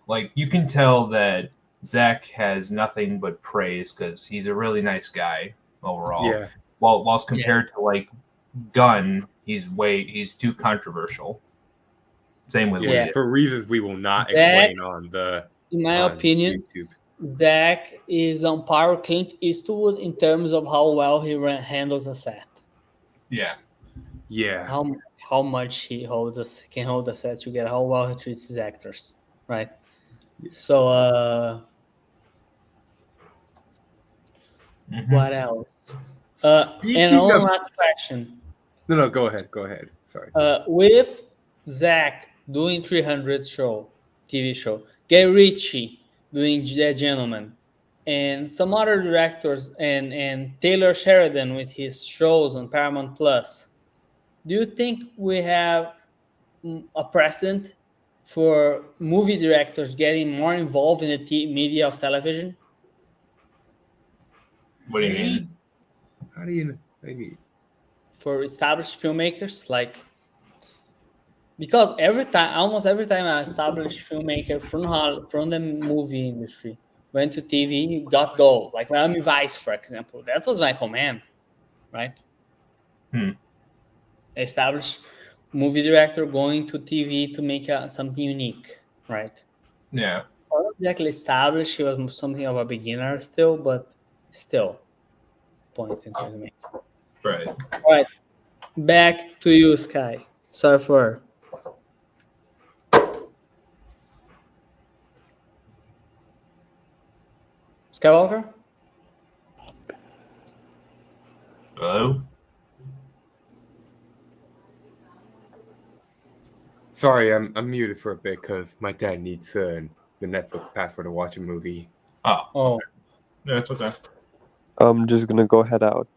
like you can tell that Zach has nothing but praise because he's a really nice guy overall. Yeah. Whilst compared to like Gunn, he's too controversial. Same with Yeah. Yeah. Leah. For reasons we will not Zach, explain on the in my on opinion, YouTube. Zach is on par with Clint Eastwood in terms of how well he handles a set. Yeah. Yeah. How much he can hold a set together, how well he treats his actors, right? So what else? And Speaking one of last question. no, go ahead. Go ahead. Sorry. With Zach doing 300 TV show, Gay Ritchie doing The Gentleman, and some other directors, and Taylor Sheridan with his shows on Paramount Plus, do you think we have a precedent for movie directors getting more involved in the media of television? What do you mean? How do you? I mean, For established filmmakers, like because almost every time an established filmmaker from the movie industry went to TV, got gold. Like Miami Vice, for example, that was my command, right? Hmm. Established movie director going to TV to make something unique, right? Yeah. Not exactly established. He was something of a beginner still, but still, point I'm trying to make. Right. All right, back to you, Sky. Sorry for Skywalker. Hello? sorry, I'm muted for a bit because my dad needs the Netflix password to watch a movie. Oh. Oh, Yeah, it's okay. I'm just gonna go head out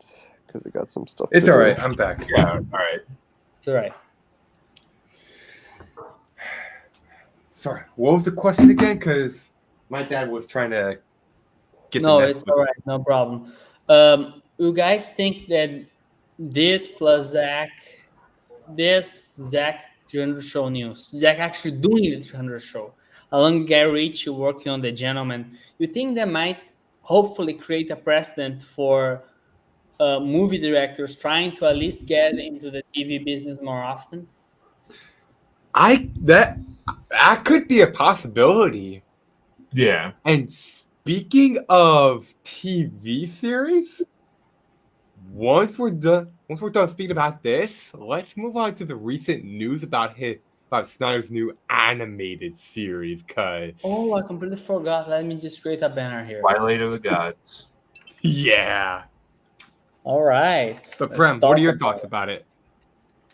because I got some stuff. It's to all do. right. I'm back. Yeah, all right. it's all right. Sorry. What was the question again? Because my dad was trying to get No, the it's Netflix. all right. No problem. You guys think that this plus Zach 300 show news, Zach actually doing the 300 show, along with Gary Ritchie working on The Gentleman, you think that might hopefully create a precedent for movie directors trying to at least get into the TV business more often? That could be a possibility. Yeah. And speaking of TV series, once we're done speaking about this, let's move on to the recent news about Snyder's new animated series. Cause Oh, I completely forgot. Let me just create a banner here. Twilight of the Gods. yeah. All right. But Let's Prem, what are talk your about thoughts it. about it?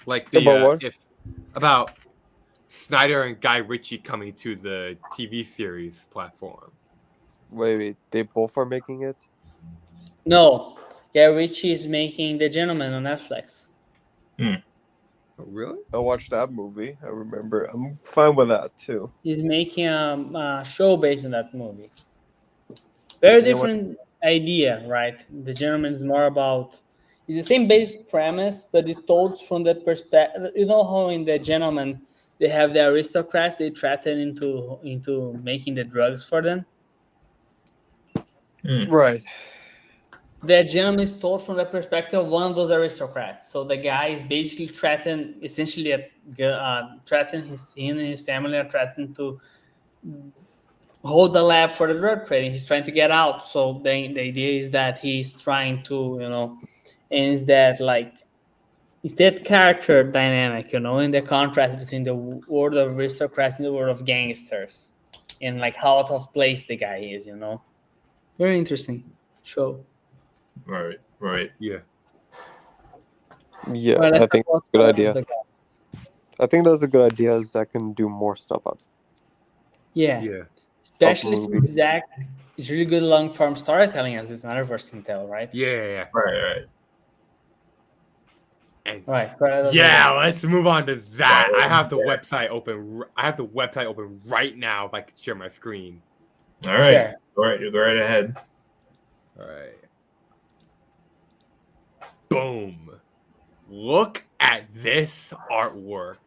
Like About what? about Snyder and Guy Ritchie coming to the TV series platform. Wait, they both are making it. No, Gary Ritchie is making The Gentleman on Netflix. Oh, really? I watched that movie. I remember. I'm fine with that too. He's making a show based on that movie. Very You know what? different idea, right? The Gentleman is more about it's the same basic premise, but it told from the perspective. You know how in The Gentleman they have the aristocrats they threaten into making the drugs for them. Right. The gentleman is told from the perspective of one of those aristocrats. So the guy is basically threatened, essentially, threatened him and his family are threatened to hold the lab for the drug trading. He's trying to get out. So the idea is that he's trying to, and is that like it's that character dynamic, in the contrast between the world of aristocrats and the world of gangsters, and like how out of place the guy is. Very interesting show. Right. Yeah. Yeah, Well, let's I talk think about good Twilight of idea. the Gods. I think that's a good idea. Zach can do more stuff out Yeah, Yeah. especially of since movies. Zach is really good long form storytelling, as this another verse can tell, right? Yeah. Right. And Right. Twilight of the yeah, God. let's move on to that. I have the Yeah. website open. I have the website open right now. If I could share my screen. All right. Sure. Go right ahead. All right. Boom. Look at this artwork.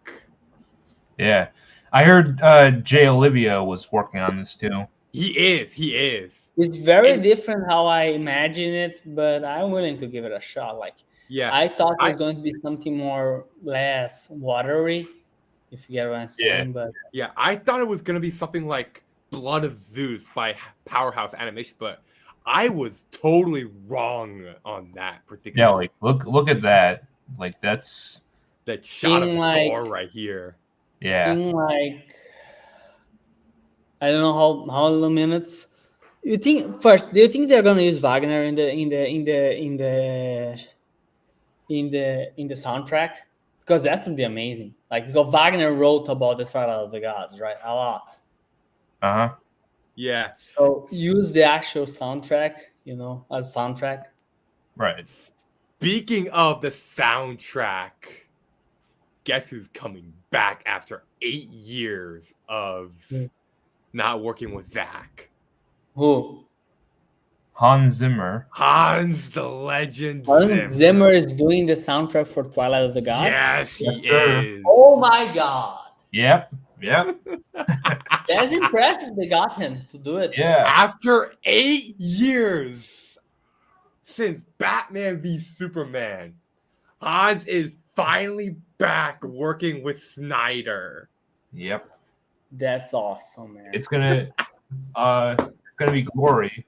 Yeah. I heard Jay Olivia was working on this too. He is. It's very And- different how I imagine it, but I'm willing to give it a shot. Like Yeah. I thought it was going to be something more less watery, if you get what I'm saying. But Yeah, I thought it was gonna be something like Blood of Zeus by Powerhouse Animation, but I was totally wrong on that particular. Yeah, like look at that. Like that's that shot of in like Thor right here. yeah. in like I don't know how many minutes. You think first? Do you think they're gonna use Wagner in the soundtrack? Because that would be amazing. Like because Wagner wrote about the Twilight of the Gods, right? A lot. Uh-huh. Yeah. So use the actual soundtrack, as soundtrack. Right. Speaking of the soundtrack, guess who's coming back after 8 years of not working with Zach? Who? Hans Zimmer. Hans the Legend Hans Zimmer is doing the soundtrack for Twilight of the Gods? Yes, he Yes, sir. is. Oh my god. Yep. That's impressive they got him to do it. Yeah. After 8 years since Batman v Superman, Hans is finally back working with Snyder. Yep. That's awesome, man. It's gonna be glory.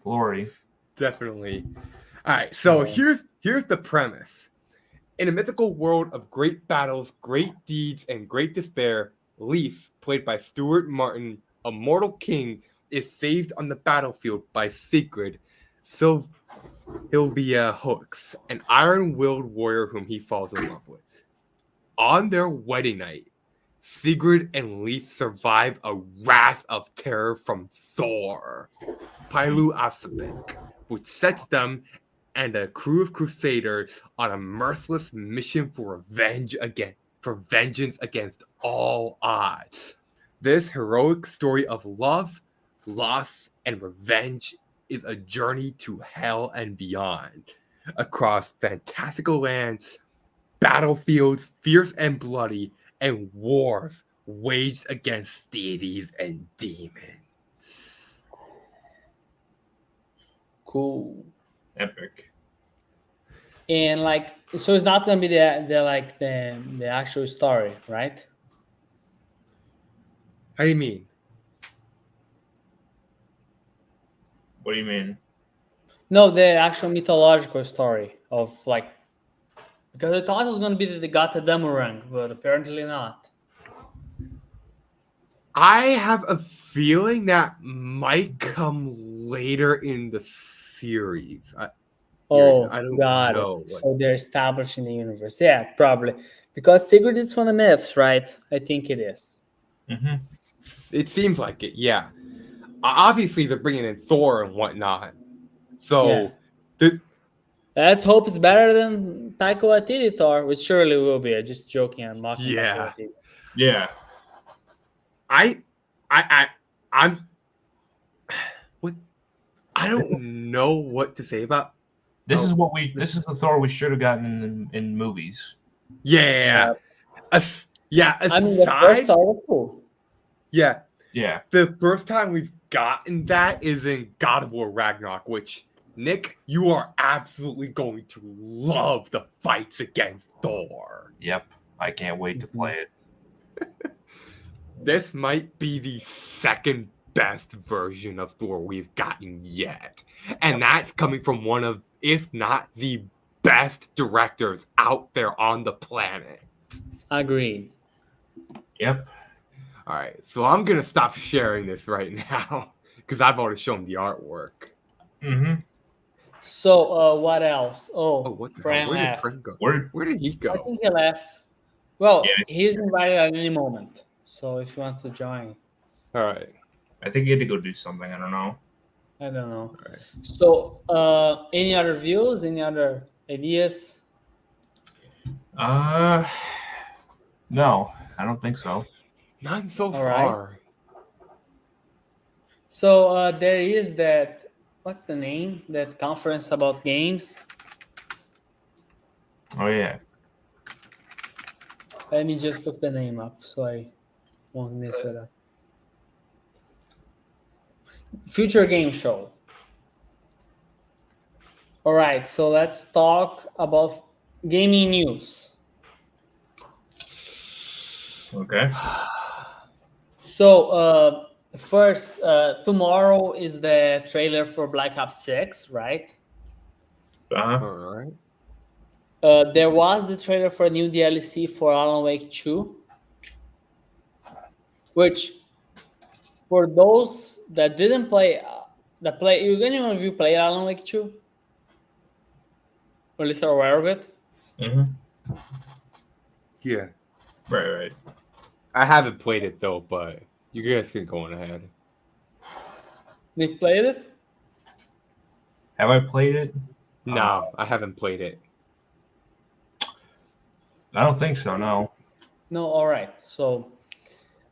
Glory. Definitely. All right, so Yeah. here's the premise. In a mythical world of great battles, great deeds, and great despair, Leaf, played by Stuart Martin, a mortal king, is saved on the battlefield by Sigrid Sylvia Hooks, an iron-willed warrior whom he falls in love with. On their wedding night, Sigrid and Leaf survive a wrath of terror from Thor, Pailu Asabek, which sets them and a crew of crusaders on a merciless mission for vengeance against all odds. This heroic story of love, loss, and revenge is a journey to hell and beyond, across fantastical lands, battlefields fierce and bloody, and wars waged against deities and demons. Cool. Epic. And so it's not gonna be the actual story, right? How do you mean? What do you mean? No, the actual mythological story of because I thought it was gonna be that they got the Demurang, but apparently not. I have a feeling that might come later in the series. I don't got know. it. So they're establishing the universe. Yeah, probably. Because Sigurd is from the myths, right? I think it is. Mm-hmm. It seems like it, yeah. Obviously, they're bringing in Thor and whatnot. So, Let's hope it's better than Taika Waititi Thor, which surely will be. I'm just joking and mocking Yeah. Taika Waititi. Yeah. I'm what I don't know what to say about. This is the Thor we should have gotten in movies. Yeah. I mean, the first Thor was cool. Yeah. Yeah. The first time we've gotten that is in God of War Ragnarok, which, Nick, you are absolutely going to love the fights against Thor. Yep. I can't wait to play it. This might be the second best version of Thor we've gotten yet. And that's coming from one of, if not the best directors out there on the planet. Agreed. Yep. All right, so I'm going to stop sharing this right now because I've already shown the artwork. Mm-hmm. So, what else? Oh, Oh, what the hell? Brian Where did left. Frank go? Where? Where did he I go? think he left. Well, Yeah, he's invited at any moment. So if you want to join, All right. I think he had to go do something. I don't know. I don't know. All right. So, any other views? Any other ideas? Uh, no, I don't think so. None so All right. far. So there is that. What's the name? That conference about games. Oh yeah. Let me just look the name up so I won't mess it up. Future Game Show. All right. So let's talk about gaming news. Okay. So first, tomorrow is the trailer for Black Ops 6, right? Uh-huh. All right. There was the trailer for a new DLC for Alan Wake 2, which for those that didn't play, you anyone of you play Alan Wake 2? Or at least are aware of it? Mm-hmm. Yeah. Right, right. I haven't played it though, but you guys can go on ahead. Nick played it? Have I played it? No, I haven't played it. I don't think so. No. No, all right. So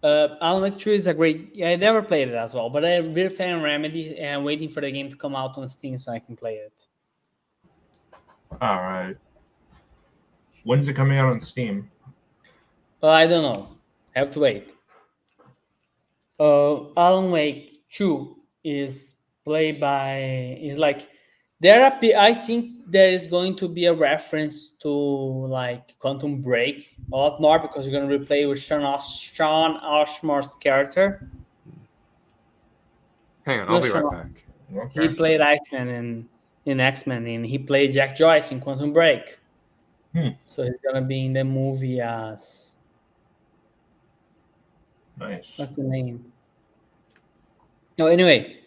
Alan Wake 2 is a great. Yeah, I never played it as well, but I'm a big fan of Remedy and I'm waiting for the game to come out on Steam so I can play it. All right. When's it coming out on Steam? I don't know. Have to wait. Alan Wake 2 is played by is like I think there is going to be a reference to like Quantum Break a lot more because you're going to replay with Sean Ashmore's character. Hang on, You know, I'll be right back. he Okay. played X-Men in X-Men and he played Jack Joyce in Quantum Break. So he's gonna be in the movie as Nice. what's the name? No, anyway,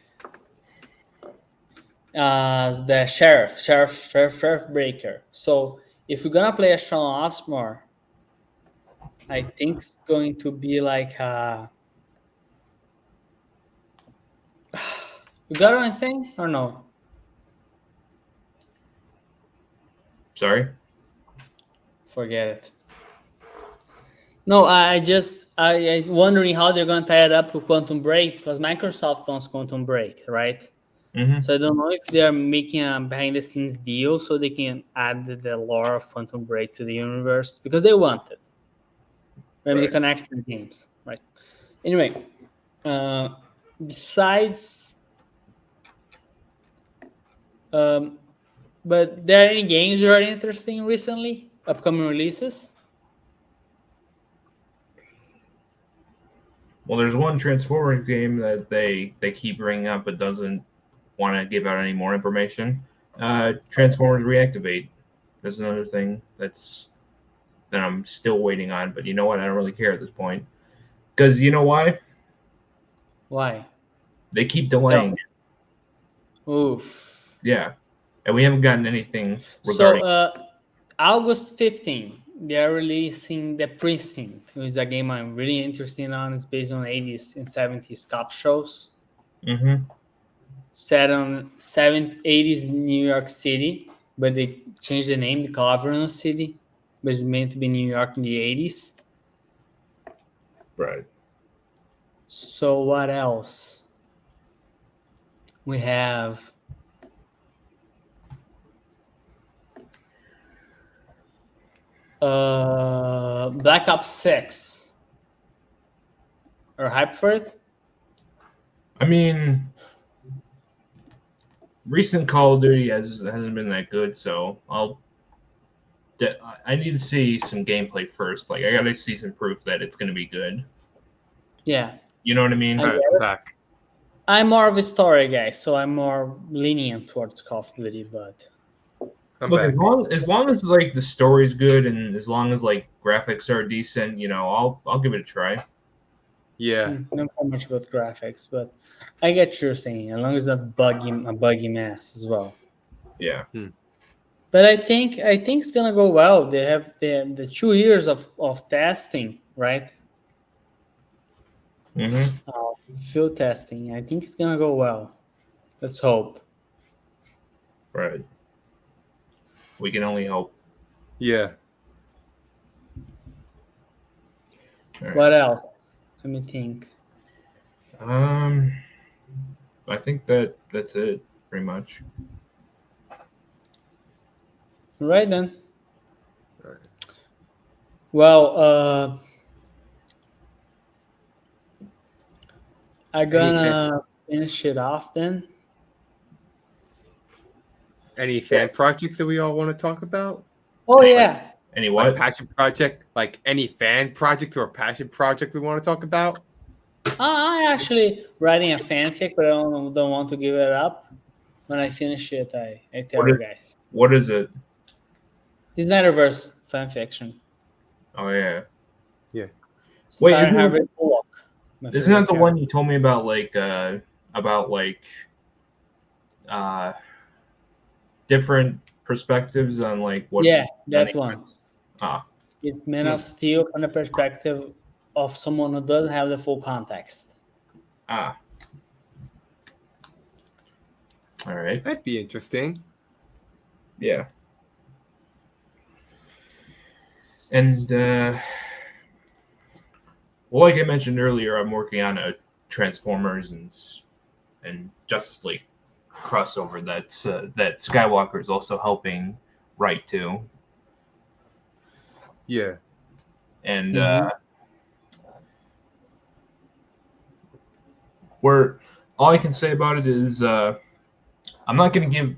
as the sheriff Breaker. So if you're gonna play a Sean Osmore, I think it's going to be like you got what I'm saying or no? Sorry. Forget it. No, I wondering how they're gonna tie it up with Quantum Break because Microsoft owns Quantum Break, right? Mm-hmm. So I don't know if they're making a behind the scenes deal so they can add the lore of Quantum Break to the universe because they want it. Maybe Right. they connect the games, right? Anyway, uh, besides, um, but there are any games that are interesting recently? Upcoming releases? Well, there's one Transformers game that they keep bringing up, but doesn't want to give out any more information. Transformers Reactivate. That's another thing that I'm still waiting on. But you know what? I don't really care at this point because you know why? Why? They keep Tell delaying me. it. Oof. Yeah, and we haven't gotten anything So, regarding. August 15th, they're releasing The Precinct, which is a game I'm really interested in. It's based on 80s and 70s cop shows Mm-hmm. set on 80s New York City, but they changed the name to Governor City, but it's meant to be New York in the 80s. Right. So, what else? We have Black Ops 6. Are hyped for it? I mean, recent Call of Duty hasn't been that good, so I need to see some gameplay first. Like I gotta see some proof that it's gonna be good. Yeah. You know what I mean? I All right, I'm back. I'm more of a story guy, so I'm more lenient towards Call of Duty, but I'm Look, back. as long as like the story's good and as long as like graphics are decent, I'll give it a try. Yeah. not so much about graphics, but I get what you're saying, as long as not a buggy mess as well. Yeah. But I think it's gonna go well. They have the 2 years of testing, right? Mm-hmm. Field testing. I think it's gonna go well. Let's hope. Right. We can only hope. Yeah. All right. What else? Let me think. Um, I think that's it pretty much. Right then. All right. Well, I Any fan, gonna finish it off then. any fan projects that we all want to talk about? Oh Like yeah. any Like what? passion project, like any fan project or passion project we want to talk about? I actually writing a fanfic, but I don't want to give it up. When I finish it, I What tell is you guys. what is it? It's Snyderverse fanfiction. Oh yeah. Yeah. Wait, Starring Harvey Bullock, my isn't favorite that the one character. you told me about uh different perspectives on like what Yeah, on that the one. events? Ah. It's Man Hmm. of Steel from the perspective of someone who doesn't have the full context. Ah. All right. That'd be interesting. Yeah. And well, like I mentioned earlier, I'm working on a Transformers and Justice League crossover that Skywalker is also helping write to, Yeah. and Mm-hmm. we're all I can say about it is I'm not going to give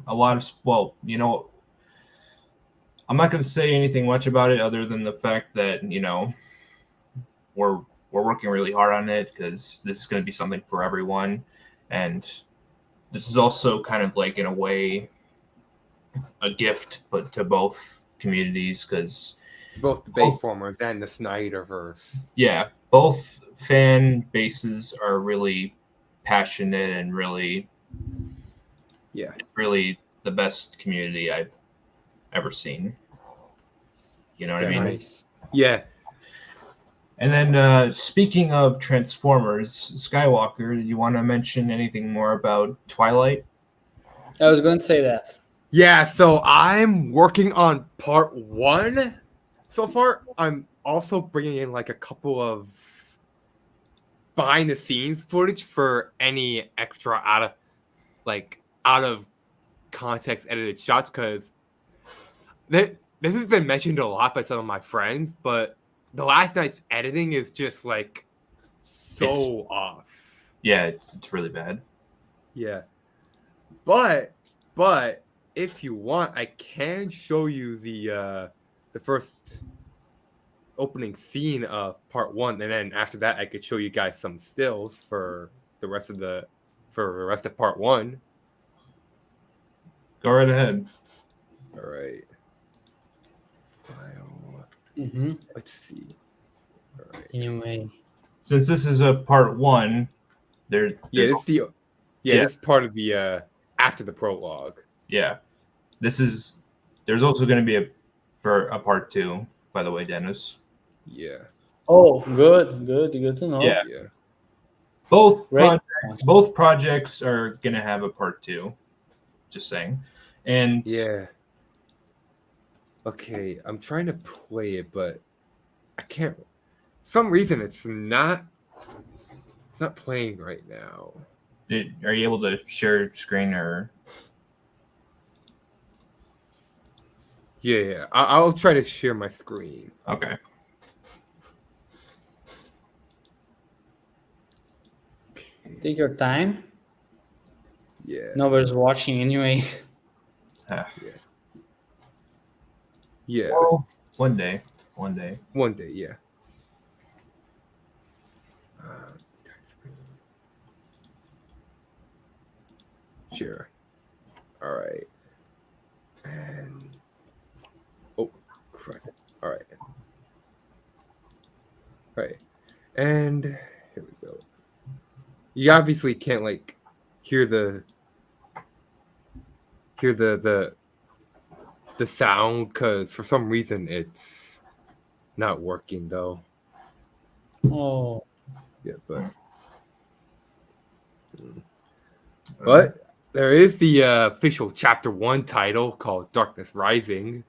a lot of well, I'm not going to say anything much about it other than the fact that we're we're working really hard on it because this is going to be something for everyone, and this is also kind of like in a way a gift, but to both communities because Both the Bayformers and the Snyderverse. yeah, both fan bases are really passionate and Yeah. really the best community I've ever seen. You know what I mean? Nice. Yeah. And then speaking of Transformers, Skywalker, do you want to mention anything more about Twilight? I was going to say that. Yeah, so I'm working on part 1 so far. I'm also bringing in like a couple of behind the scenes footage for any extra out of context edited shots because this has been mentioned a lot by some of my friends, but the last night's editing is just like so off. Yeah, it's really bad. Yeah. But if you want, I can show you the first opening scene of part 1, and then after that I could show you guys some stills for the rest of part 1. Go right ahead. All right. File. Mm-hmm. Let's see. All right. Anyway. Since this is a part 1, there's This Yeah. is part of the after the prologue. yeah. There's also going to be a part 2, by the way, Dennis. Yeah. Oh, good to know. Yeah. Yeah. Great. Both projects are going to have a part 2. Just saying. And Yeah. Okay, I'm trying to play it, but I can't. For some reason, it's not playing right now. are you able to share your screen or? Yeah. I'll try to share my screen. Okay. Take your time. Yeah. Nobody's watching anyway. Yeah. Well, one day. One day, yeah. Sure. All right. And oh, crap. All right. Right. And here we go. You obviously can't like hear the hear the sound because for some reason it's not working though. Oh, Yeah, but there is the official Chapter 1 title called Darkness Rising,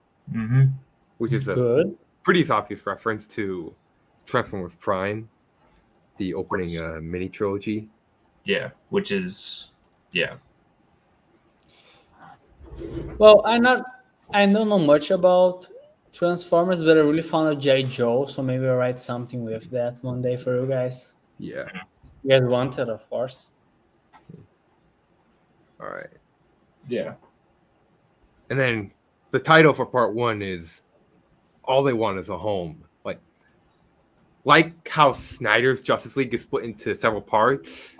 which is a good. pretty obvious reference to Transformers Prime, the opening mini trilogy. Yeah, which is Well, I don't know much about Transformers, but I really found out G.I. Joe, so maybe I'll write something with that one day for you guys. Yeah. You guys want it, of course. All right. yeah. And then the title for part 1 is All They Want Is a Home. Like how Snyder's Justice League is split into several parts,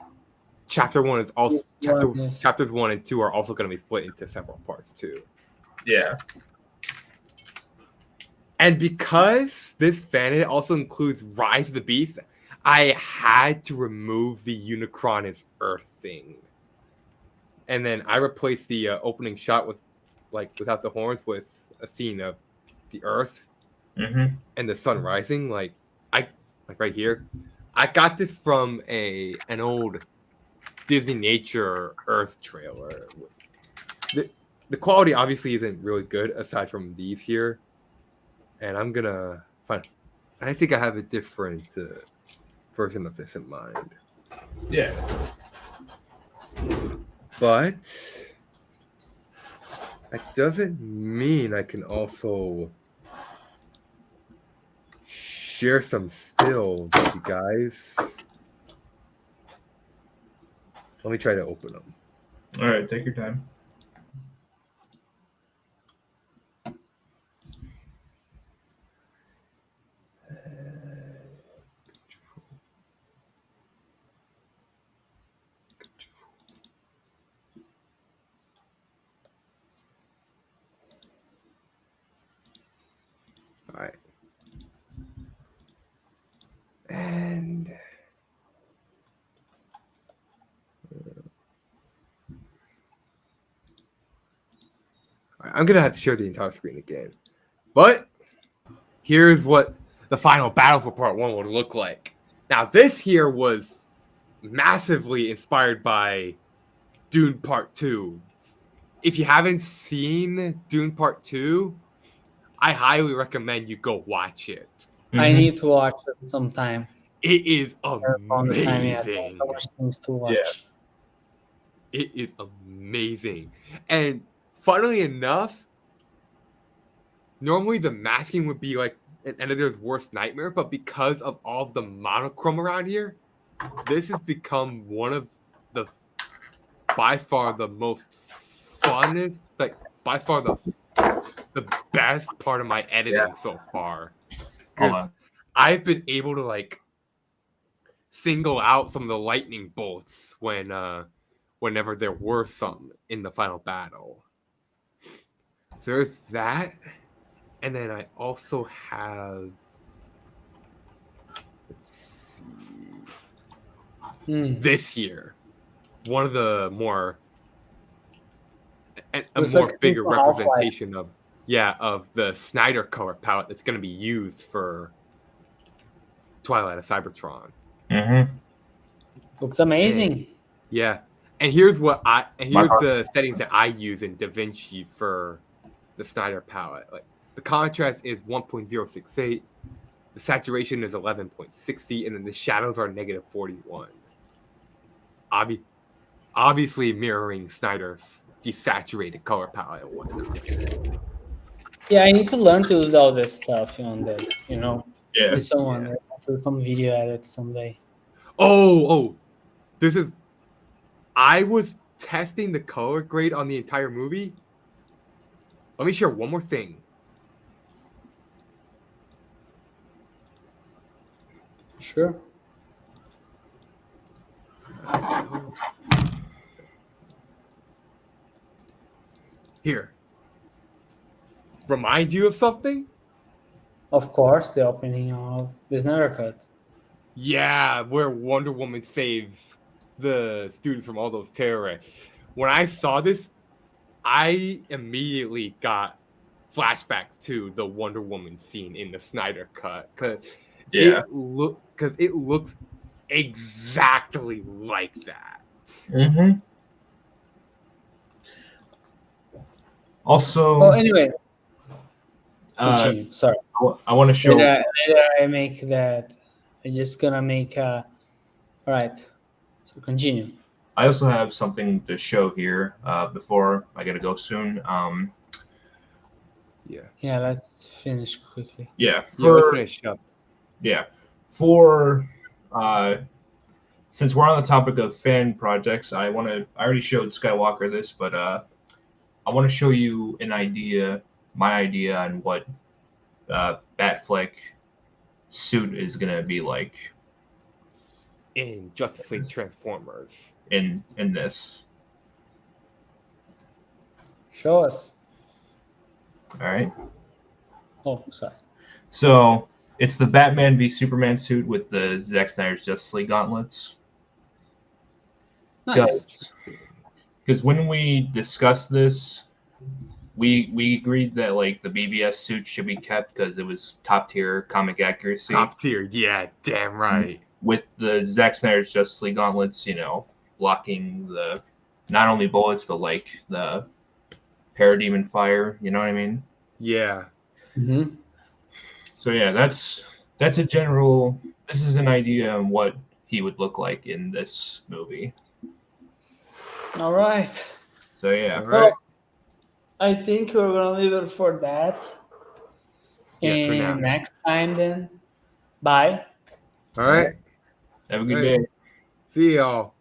Chapter 1 is also chapters 1 and 2 are also going to be split into several parts too. Yeah. And because this fan also includes Rise of the Beast, I had to remove the Unicron is Earth thing. And then I replaced the opening shot with, without the horns, with a scene of the Earth and the sun rising. Like right here. I got this from an old Disney Nature Earth trailer. The quality obviously isn't really good aside from these here. And I'm gonna find. I think I have a different version of this in mind. Yeah. But that doesn't mean I can also share some stills with you guys. Let me try to open them. All right, take your time. All right. And I'm gonna have to share the entire screen again. But here's what the final battle for part 1 would look like. Now, this here was massively inspired by Dune Part 2. If you haven't seen Dune Part 2, I highly recommend you go watch it. I need to watch it sometime. It is On the time, yeah. amazing. So much things to watch. It is amazing. And funnily enough, normally the masking would be like an editor's worst nightmare, but because of all of the monochrome around here, this has become one of the by far the most funnest, by far the best part of my editing so far. Because I've been able to single out some of the lightning bolts whenever there were some in the final battle. So there's that. And then I also have, let's see, this here. One of the more bigger representation of the Snyder color palette that's going to be used for Twilight of Cybertron. Looks amazing. And here's the settings that I use in DaVinci for the Snyder palette. The contrast is 1.068, the saturation is 11.60, and then the shadows are -41. Obviously mirroring Snyder's desaturated color palette and whatnot. Yeah, I need to learn to do all this stuff on that, Yeah. With someone to do some video edits someday. I was testing the color grade on the entire movie. Let me share one more thing. Sure. Here. Remind you of something? Of course, the opening of the Snyder Cut. Yeah, where Wonder Woman saves the students from all those terrorists. When I saw this, I immediately got flashbacks to the Wonder Woman scene in the Snyder cut because Yeah. it looks exactly like that. Mm-hmm. Also, Well, anyway, uh, continue. Sorry. I want to show. Later I make that. I'm just gonna make a. All right. So continue. I also have something to show here before I gotta go soon. Yeah. Yeah, let's finish quickly. Yeah, Yeah, let's for finish up. yeah, for since we're on the topic of fan projects, I already showed Skywalker this, but I want to show you my idea on what Batfleck suit is gonna be like In Justice League Transformers. in this. Show us. All right. Oh, sorry. So it's the Batman v Superman suit with the Zack Snyder's Justice League gauntlets. Nice. Because when we discussed this, we agreed that like the BVS suit should be kept because it was top tier comic accuracy. Top tier, yeah, damn right. With the Zack Snyder's Justice League gauntlets, blocking the not only bullets but like the parademon fire. You know what I mean? Yeah. Mm-hmm. So yeah, that's a general. This is an idea on what he would look like in this movie. All right. So yeah. All right. I think we're gonna leave it for that. Yeah, for now. And next time then. Bye. All right. Have a good Hey. day. See y'all.